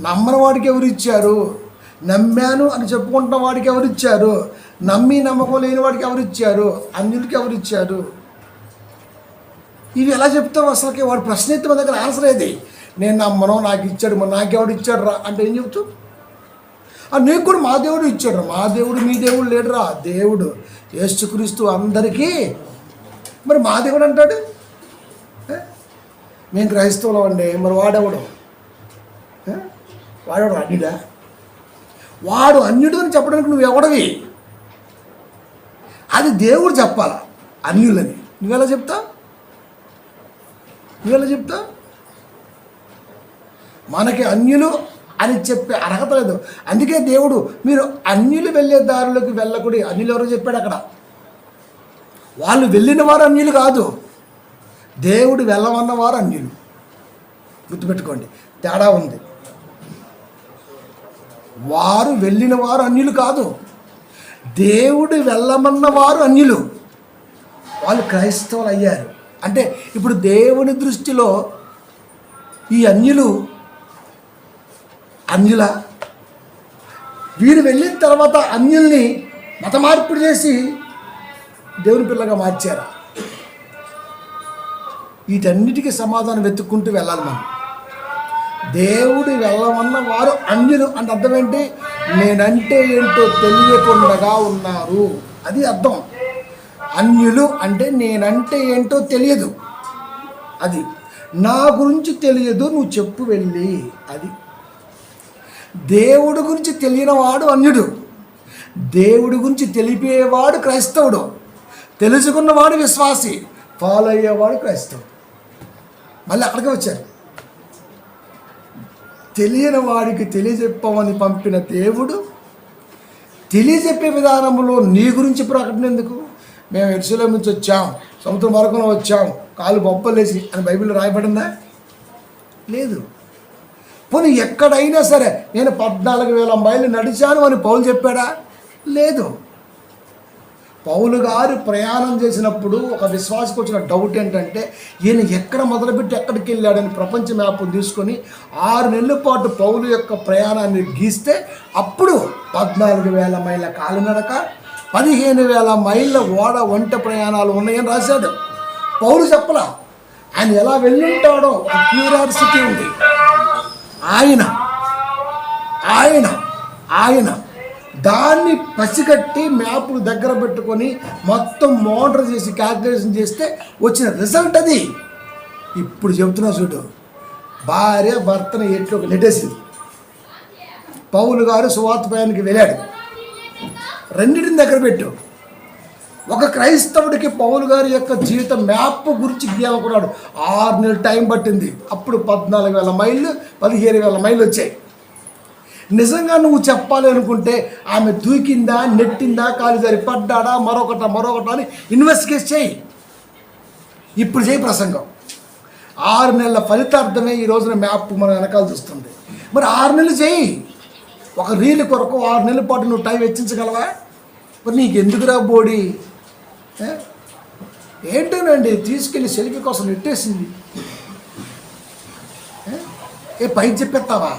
నమ్మని వాడికి ఎవరు ఇచ్చారు? నమ్మాను అని చెప్పుకుంటున్న వాడికి ఎవరు ఇచ్చారు? నమ్మి నమ్మకం లేని వాడికి ఎవరు ఇచ్చారు? అన్యులకి ఎవరు ఇచ్చారు? ఇవి ఎలా చెప్తావు? అసలుకి వాడు ప్రశ్న ఎత్తి మన దగ్గర ఆన్సర్ ఏది? నేను నమ్మను, నాకు ఇచ్చాడు, మరి నాకెవడు ఇచ్చాడు రా అంటే ఏం చెప్తావు? నీకు కూడా మా దేవుడు ఇచ్చాడు రా. మా దేవుడు మీ దేవుడు లేడురా, దేవుడు యేసుక్రీస్తు అందరికీ. మరి మా దేవుడు అంటాడు. మేము క్రైస్తవులం అండి, మరి వాడెవడు? వాడెవడు అన్యుడా? వాడు అన్యుడు అని చెప్పడానికి నువ్వు ఎవడవి? అది దేవుడు చెప్పాలా అన్యులని. నువ్వెలా చెప్తావు? మనకి అన్యులు అని చెప్పే అర్హత లేదు. అందుకే దేవుడు మీరు అన్యులు వెళ్ళే దారిలోకి వెళ్ళకూడదు. అన్యులు ఎవరో చెప్పాడు అక్కడ. వాళ్ళు వెళ్ళిన వారు అన్యులు కాదు, దేవుడు వెళ్ళమన్నవారు అన్యులు. గుర్తుపెట్టుకోండి, తేడా ఉంది. వారు వెళ్ళిన వారు అన్యులు కాదు, దేవుడు వెళ్ళమన్నవారు అన్యులు. వాళ్ళు క్రైస్తవులు అయ్యారు. అంటే ఇప్పుడు దేవుని దృష్టిలో ఈ అన్యుల వీరు వెళ్ళిన తర్వాత అన్యుల్ని మత మార్పిడి చేసి దేవుని పిల్లగా మార్చారు. వీటన్నిటికీ సమాధానం వెతుక్కుంటూ వెళ్ళాలి మనం. దేవుడు వెళ్ళమన్న వారు అన్యులు అంటే అర్థం ఏంటి? నేనంటే ఏంటో తెలియకుండా ఉన్నారు, అది అర్థం. అన్యులు అంటే నేనంటే ఏంటో తెలియదు, అది నా గురించి తెలియదు, నువ్వు చెప్పు వెళ్ళి. అది దేవుడి గురించి తెలియనివాడు అన్యుడు, దేవుడి గురించి తెలిపేవాడు క్రైస్తవుడు, తెలుసుకున్నవాడు విశ్వాసి, ఫాలో అయ్యేవాడు క్రైస్తవుడు. మళ్ళీ అక్కడికే వచ్చారు. తెలియని వాడికి తెలియజెప్పమని పంపిన దేవుడు తెలియజెప్పే విధానంలో నీ గురించి ప్రకటన ఎందుకు? మేము యెరూషలేము నుంచి వచ్చాం, సముద్రం వరకున వచ్చాం, కాలు బొప్పలేసి అని బైబిల్లో రాయబడిందా? లేదు. పోనీ ఎక్కడైనా సరే నేను 14,000 మైళ్ళు నడిచాను అని పౌలు చెప్పాడా? లేదు. పౌలు గారు ప్రయాణం చేసినప్పుడు ఒక విశ్వాసకు వచ్చిన డౌట్ ఏంటంటే, ఈయన ఎక్కడ మొదలుపెట్టి ఎక్కడికి వెళ్ళాడని ప్రపంచ మ్యాప్ తీసుకొని 6 నెలల పాటు పౌలు యొక్క ప్రయాణాన్ని గీస్తే అప్పుడు 14,000 మైళ్ళ కాలినడక, 15,000 మైళ్ళ ఓడ వంట ప్రయాణాలు ఉన్నాయని రాశాడు. పౌలు చెప్పలా. ఆయన ఎలా వెళ్ళుంటాడో ఒక క్యూరియాసిటీ ఉంది. ఆయన దాన్ని పసిగట్టి మ్యాప్లు దగ్గర పెట్టుకొని మొత్తం మోడర్ చేసి క్యాల్కులేషన్ చేస్తే వచ్చిన రిజల్ట్ అది. ఇప్పుడు చెబుతున్నా చూడు, భార్య భర్తను ఎట్లోకి నెట్టేసింది. పౌలు గారు సువార్త ప్రయాణానికి వెళ్ళాడు. రెండింటిని దగ్గర పెట్టు. ఒక క్రైస్తవుడికి పౌలు గారి యొక్క జీవిత మ్యాప్ గురించి గీయాలనుకున్నాడు. 6 నెలలు టైం పట్టింది. అప్పుడు 14,000 మైళ్ళు 15,000 మైళ్ళు వచ్చాయి. నిజంగా నువ్వు చెప్పాలి అనుకుంటే ఆమె దూకిందా, నెట్టిందా, కాలు జారి పడ్డాడా, మరొకట అని ఇన్వెస్టిగేట్ చేయి. ఇప్పుడు చేయి ప్రసంగం. 6 నెలల ఫలితార్థమే ఈ రోజున మ్యాప్ మన వెనకాల చూస్తుంది. మరి 6 నెలలు చేయి. ఒక రీల్ కొరకు 6 నెలల పాటు నువ్వు టైం వెచ్చించగలవా? మరి నీకు ఎందుకురా బోడి? ఏంటోనండి తీసుకెళ్ళి సెల్ఫీ కోసం నెట్టేసింది. పైకి చెప్పేస్తావా?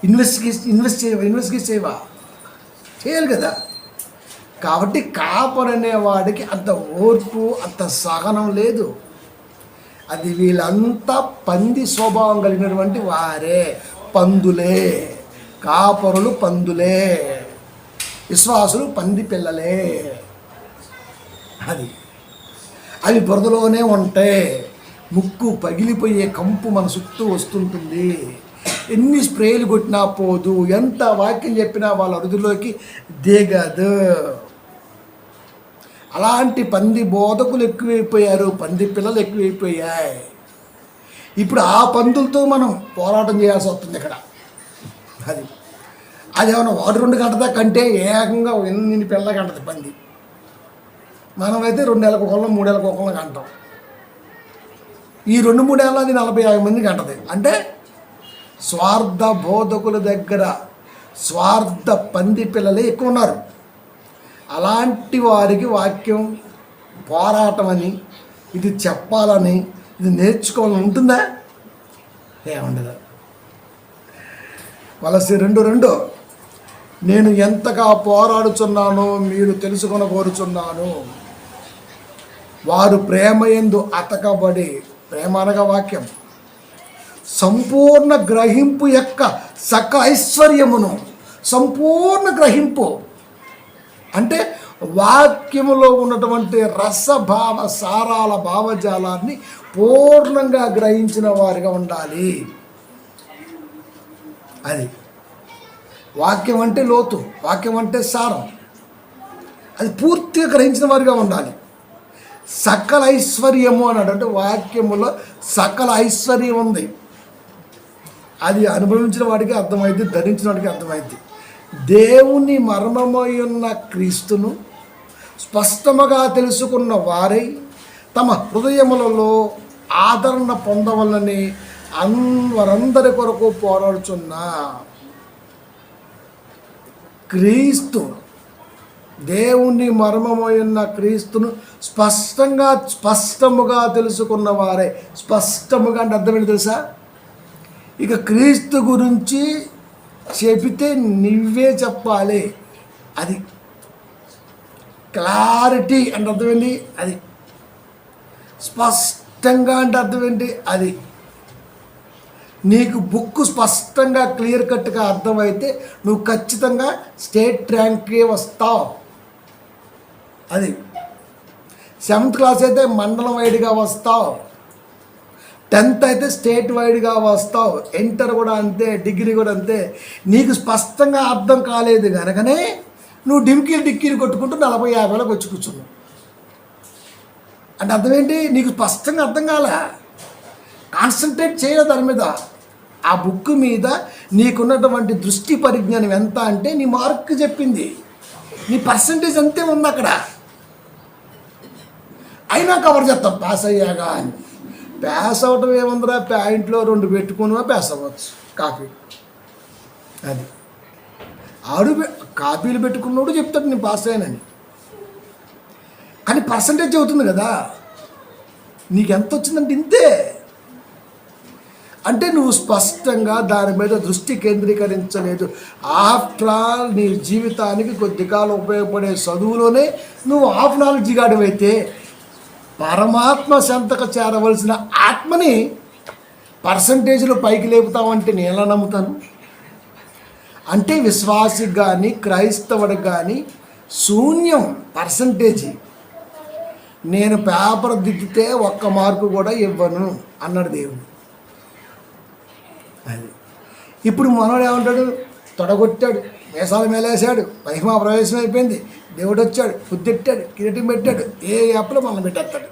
ఇన్వెస్టిగేట్ చేయవా? చేయాలి కదా. కాబట్టి కాపర్ అనేవాడికి అంత ఓర్పు, అంత సహనం లేదు. అది వీళ్ళంతా పంది స్వభావం కలిగినటువంటి వారే, పందులే. కాపరులు పందులే, విశ్వాసులు పంది పిల్లలే. అవి బురదలోనే ఉంటాయి. ముక్కు పగిలిపోయే కంపు మన చుట్టూ వస్తుంటుంది. ఎన్ని స్ప్రేలు కొట్టినా పోదు, ఎంత వాక్యం చెప్పినా వాళ్ళ అరుదులోకి దిగదు. అలాంటి పంది బోధకులు ఎక్కువైపోయారు, పంది పిల్లలు ఎక్కువైపోయాయి. ఇప్పుడు ఆ పందులతో మనం పోరాటం చేయాల్సి వస్తుంది ఇక్కడ. అది ఏమన్నా 1-2 గంటదా కంటే ఏకంగా ఎన్ని పిల్లలు కంటది పంది. మనమైతే 2 నెలలకు ఒకళ్ళం, 3 నెలలకు ఒకళ్ళం కంటాం. ఈ 2-3 ఏళ్ళ అది 40-50 మంది కంటది. అంటే స్వార్థ బోధకుల దగ్గర స్వార్థ పంది పిల్లలే ఎక్కువ ఉన్నారు. అలాంటి వారికి వాక్యం పోరాటం అని, ఇది చెప్పాలని, ఇది నేర్చుకోవాలని ఉంటుందా? ఏముండదు. వలసి 2:2 నేను ఎంతగా పోరాడుచున్నానో మీరు తెలుసుకొనగోరుచున్నాను. వారు ప్రేమయందు అతకబడి, ప్రేమ అనగా వాక్యం, సంపూర్ణ గ్రహింపు యొక్క సకల ఐశ్వర్యమును, సంపూర్ణ గ్రహింపు అంటే వాక్యములో ఉన్నటువంటి రసభావ సారాల భావజాలాన్ని పూర్ణంగా గ్రహించిన వారిగా ఉండాలి. అది వాక్యం అంటే లోతు, వాక్యం అంటే సారం, అది పూర్తిగా గ్రహించిన వారిగా ఉండాలి. సకల ఐశ్వర్యము అన్నాడు అంటే వాక్యములో సకల ఐశ్వర్యం ఉంది. అది అనుభవించిన వాడికి అర్థమైంది, ధరించిన వాడికి అర్థమైంది. దేవుని మర్మమై ఉన్న క్రీస్తును స్పష్టముగా తెలుసుకున్న వారై తమ హృదయములలో ఆదరణ పొందవలని వారందరి కొరకు పోరాడుచున్న క్రీస్తు, దేవుని మర్మమై ఉన్న క్రీస్తును స్పష్టముగా తెలుసుకున్న వారే. స్పష్టముగా అంటే అర్థం ఏంటి తెలుసా? ఇక క్రీస్తు గురించి చెబితే నువ్వే చెప్పాలి. అది క్లారిటీ అంటే అర్థం ఏంటి? అది స్పష్టంగా అంటే అర్థం ఏంటి? అది నీకు బుక్ స్పష్టంగా క్లియర్ కట్గా అర్థమైతే నువ్వు ఖచ్చితంగా స్టేట్ ర్యాంక్కే వస్తావు. అది 7th క్లాస్ అయితే మండలం వైడ్గా వస్తావు, 10th అయితే స్టేట్ వైడ్గా వస్తావు, ఇంటర్ కూడా అంతే, డిగ్రీ కూడా అంతే. నీకు స్పష్టంగా అర్థం కాలేదు కనుకనే నువ్వు డిక్కీలు కొట్టుకుంటూ 40-50లకు వచ్చి కూర్చున్నావు. అంటే అర్థం ఏంటి? నీకు స్పష్టంగా అర్థం కాలే, కాన్సన్ట్రేట్ చేయలేదు దాని మీద. ఆ బుక్ మీద నీకున్నటువంటి దృష్టి పరిజ్ఞానం ఎంత అంటే నీ మార్క్ చెప్పింది, నీ పర్సంటేజ్ అంతే ఉంది అక్కడ. అయినా కవర్ చేస్తాం పాస్ అయ్యాగా అని. పాస్ అవటం ఏముందిరా, ప్యాంట్లో 2 పెట్టుకుని పాస్ అవ్వచ్చు. కాపీ అది కాపీలు పెట్టుకున్నోడు చెప్తాడు నేను పాస్ అయ్యానని, కానీ పర్సంటేజ్ అవుతుంది కదా. నీకు ఎంత వచ్చిందంటే ఇంతే. అంటే నువ్వు స్పష్టంగా దాని మీద దృష్టి కేంద్రీకరించలేదు. ఆఫ్టర్ ఆల్ నీ జీవితానికి కొద్ది కాలం ఉపయోగపడే చదువులోనే నువ్వు హాఫ్ నాలెడ్జ్ గాడివైతే పరమాత్మ చెంతకు చేరవలసిన ఆత్మని పర్సంటేజ్లో పైకి లేపుతావంటే నేను ఎలా నమ్ముతాను? అంటే విశ్వాసికి కానీ క్రైస్తవుడికి కానీ శూన్యం పర్సంటేజీ. నేను పేపర్ దిద్దితే 1 మార్కు కూడా ఇవ్వను అన్నాడు దేవుడు. అది ఇప్పుడు మనోడు ఏమంటాడు? తొడగొట్టాడు, మేసాల మేలేసాడు, మహిమా ప్రవేశం అయిపోయింది, దేవుడు వచ్చాడు, బుద్ధెట్టాడు, కిరీటం పెట్టాడు, ఏ యాప్లో మనం పెట్టేస్తాడు.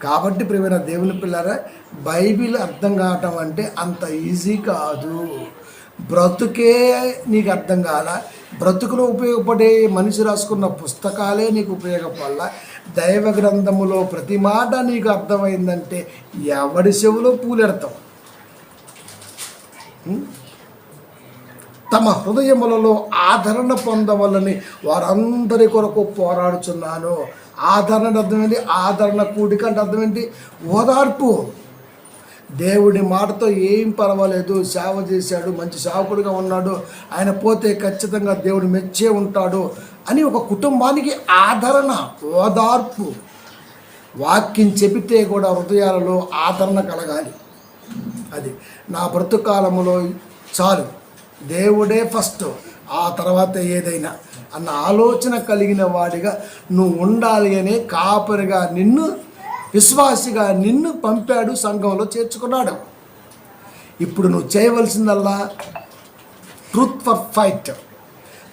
కాబట్టి ప్రియమైన దేవుని పిల్లరా, బైబిల్ అర్థం కావటం అంటే అంత ఈజీ కాదు. బ్రతుకే నీకు అర్థం కాల, బ్రతుకులో ఉపయోగపడే మనిషి రాసుకున్న పుస్తకాలే నీకు ఉపయోగపడాల, దైవ గ్రంథములో ప్రతి మాట నీకు అర్థమైందంటే ఎవడి చెవులో పూలెడతాం. తమ హృదయములలో ఆదరణ పొందవలని వారందరి కొరకు పోరాడుచున్నాను. ఆదరణ అర్థం ఏంటి? ఆదరణ కూడిక అంటే అర్థం ఏంటి? ఓదార్పు. దేవుడి మాటతో ఏం పర్వాలేదు, సేవ చేశాడు, మంచి సేవకుడిగా ఉన్నాడు, ఆయన పోతే ఖచ్చితంగా దేవుడు మెచ్చే ఉంటాడు అని ఒక కుటుంబానికి ఆదరణ, ఓదార్పు. వాక్యం చెబితే కూడా హృదయాలలో ఆదరణ కలగాలి. అది నా బ్రతుకాలములో చాలు, దేవుడే ఫస్ట్, ఆ తర్వాత ఏదైనా అన్న ఆలోచన కలిగిన వాడిగా నువ్వు ఉండాలి అనే కాపరిగా నిన్ను, విశ్వాసిగా నిన్ను పంపాడు, సంఘంలో చేర్చుకున్నాడు. ఇప్పుడు నువ్వు చేయవలసిందల్లా ట్రూత్ ఫర్ ఫైట్,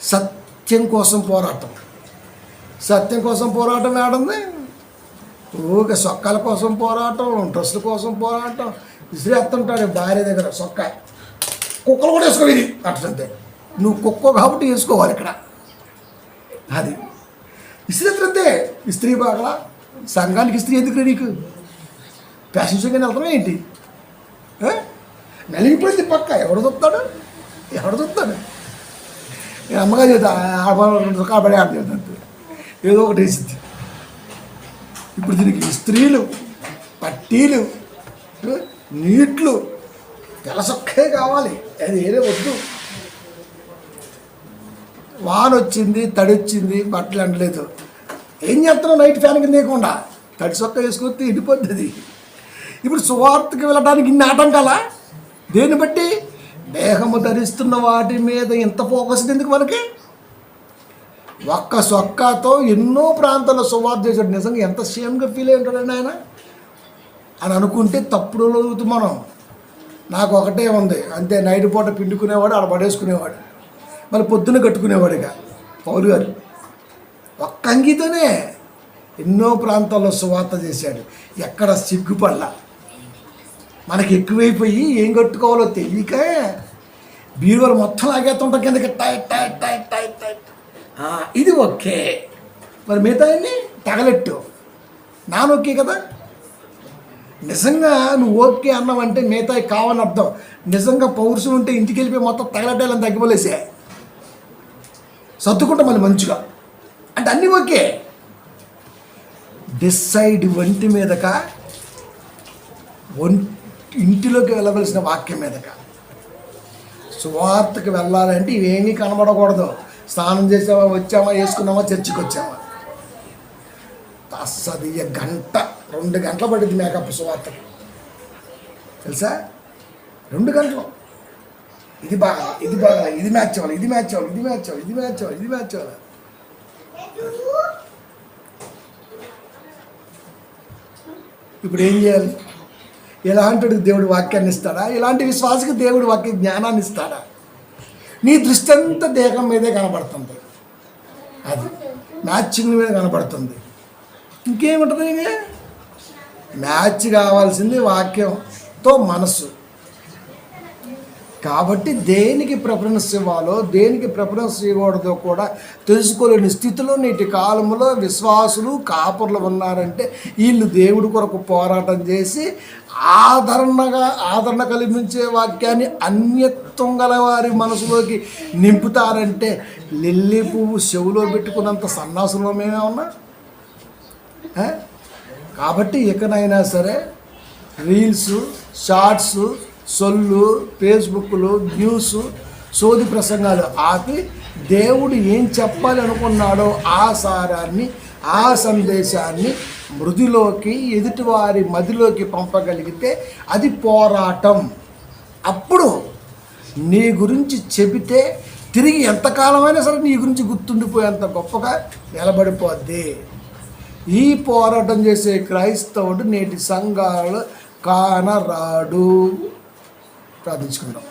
సత్యం కోసం పోరాటం. సత్యం కోసం పోరాటం ఏడుంది? ఊరికే సొక్కల కోసం పోరాటం, డ్రెస్సుల కోసం పోరాటం. విసిరేస్తుంటాడు భార్య దగ్గర సొక్క, కుక్కలు కూడా వేసుకో, ఇది అట్లంతే. నువ్వు కుక్క కాబట్టి వేసుకోవాలి ఇక్కడ. అది ఇస్త్రీ, ఇస్త్రీ బాగా సంఘానికి ఇస్త్రీ ఎందుకు నీకు? ఫ్యాషన్ షోకి వెళ్తాం ఏంటి? నలిగిపోయింది పక్క, ఎవడు చూస్తాడు? నేను అమ్మగా చేద్దా కాబట్టి ఆడలేదు, ఏదో ఒకటి వేసింది. ఇప్పుడు దీనికి స్త్రీలు, పట్టీలు, నీట్లు, తెలసొక్కే కావాలి, అది ఏదే వద్దు. వాన వచ్చింది, తడి వచ్చింది, బట్టలు ఎండలేదు, ఏం చేస్తున్నావు? నైట్ ఫ్యాన్ కింద వేయకుండా తడి సొక్క వేసుకొస్తే ఎండిపోతుంది. ఇప్పుడు సువార్తకి వెళ్ళడానికి ఇన్ని ఆటంకాలా? దేన్ని బట్టి? దేహము ధరిస్తున్న వాటి మీద ఇంత ఫోకస్ ఎందుకు మనకి? ఒక్క సొక్కాతో ఎన్నో ప్రాంతాల్లో సువార్త చేశాడు. నిజంగా ఎంత సేమ్గా ఫీల్ అయి ఉంటాడండి ఆయన అని అనుకుంటే తప్పుడు అవుతుంది మనం. నాకు ఒకటే ఉంది అంతే, నైట్ పూట పిండుకునేవాడు, ఆడ పడేసుకునేవాడు, మళ్ళీ పొద్దున్న కట్టుకునేవాడు. ఇక పౌలు గారు ఒక్క అంగీతోనే ఎన్నో ప్రాంతాల్లో సువార్త చేశాడు. ఎక్కడ సిగ్గుపడలా. మనకి ఎక్కువైపోయి ఏం కట్టుకోవాలో తెలియక బీరువాలు మొత్తం లాగేస్తుంటాం కిందకి, tight tight tight tight tight. ఇది ఓకే, మరి మిగతా తగలెట్టు, ఓకే కదా. నిజంగా నువ్వు ఓకే అన్నావంటే మిగతా కావాలని అర్థం. నిజంగా పౌరుషం ఉంటే ఇంటికి వెళ్ళిపోయి మొత్తం తగలెట్టాలని తగ్గిపోలేసే సర్దుకుంటాం మళ్ళీ మంచిగా. అంటే అన్నీ ఓకే. డిసైడ్ ఒంటి మీదక, ఇంటిలోకి వెళ్ళవలసిన వాక్యం మీదక. సువార్తకు వెళ్ళాలంటే ఇవేమీ కనబడకూడదు. స్నానం చేసామా, వచ్చామా, వేసుకున్నామా, చర్చికి వచ్చామా, అస్సది గంట 2 గంటలు పడుద్ది మేకప్ సువార్తకు, తెలుసా? 2 గంటలు. ఇది బాగా, ఇది బాగా, ఇది మ్యాచ్ అవ్వాలి, ఇది మ్యాచ్ అవ్వాలి, ఇది మ్యాచ్ అవ్వాలి, ఇది మ్యాచ్ అవ్వాలి, ఇది మ్యాచ్ అవ్వాలి. ఇప్పుడు ఏం చేయాలి? ఇలాంటి దేవుడు వాక్యాన్ని ఇస్తాడా? ఇలాంటి విశ్వాసకి దేవుడు వాక్య జ్ఞానాన్ని ఇస్తాడా? నీ దృష్టి అంతా దేహం మీదే కనబడుతుంది, అది మ్యాచింగ్ మీద కనబడుతుంది. ఇంకేముంటుంది? ఇక మ్యాచ్ కావాల్సింది వాక్యంతో మనసు. కాబట్టి దేనికి ప్రిఫరెన్స్ ఇవ్వాలో, దేనికి ప్రిఫరెన్స్ ఇవ్వకూడదో కూడా తెలుసుకోలేని స్థితిలో నేటి కాలంలో కాపర్లు ఉన్నారంటే వీళ్ళు దేవుడి కొరకు పోరాటం చేసి ఆదరణ కలిగించే వాక్యాన్ని అన్యత్వం గల వారి మనసులోకి నింపుతారంటే లిల్లీ పువ్వు చెవులో పెట్టుకున్నంత సన్నాసులో మేమే ఉన్నా. కాబట్టి ఎక్కడైనా సరే రీల్స్, షార్ట్స్, సొల్లు, ఫేస్బుక్లు, న్యూస్, సోది ప్రసంగాలు ఆపి దేవుడు ఏం చెప్పాలి అనుకున్నాడో ఆ సారాన్ని, ఆ సందేశాన్ని మృదులోకి, ఎదుటివారి మదిలోకి పంపగలిగితే అది పోరాటం. అప్పుడు నీ గురించి చెబితే తిరిగి ఎంతకాలమైనా సరే నీ గురించి గుర్తుండిపోయేంత గొప్పగా నిలబడిపోద్ది. ఈ పోరాటం చేసే క్రైస్తవుడు నేటి సంఘాలు కానరాడు. ప్రార్థించుకుందాం.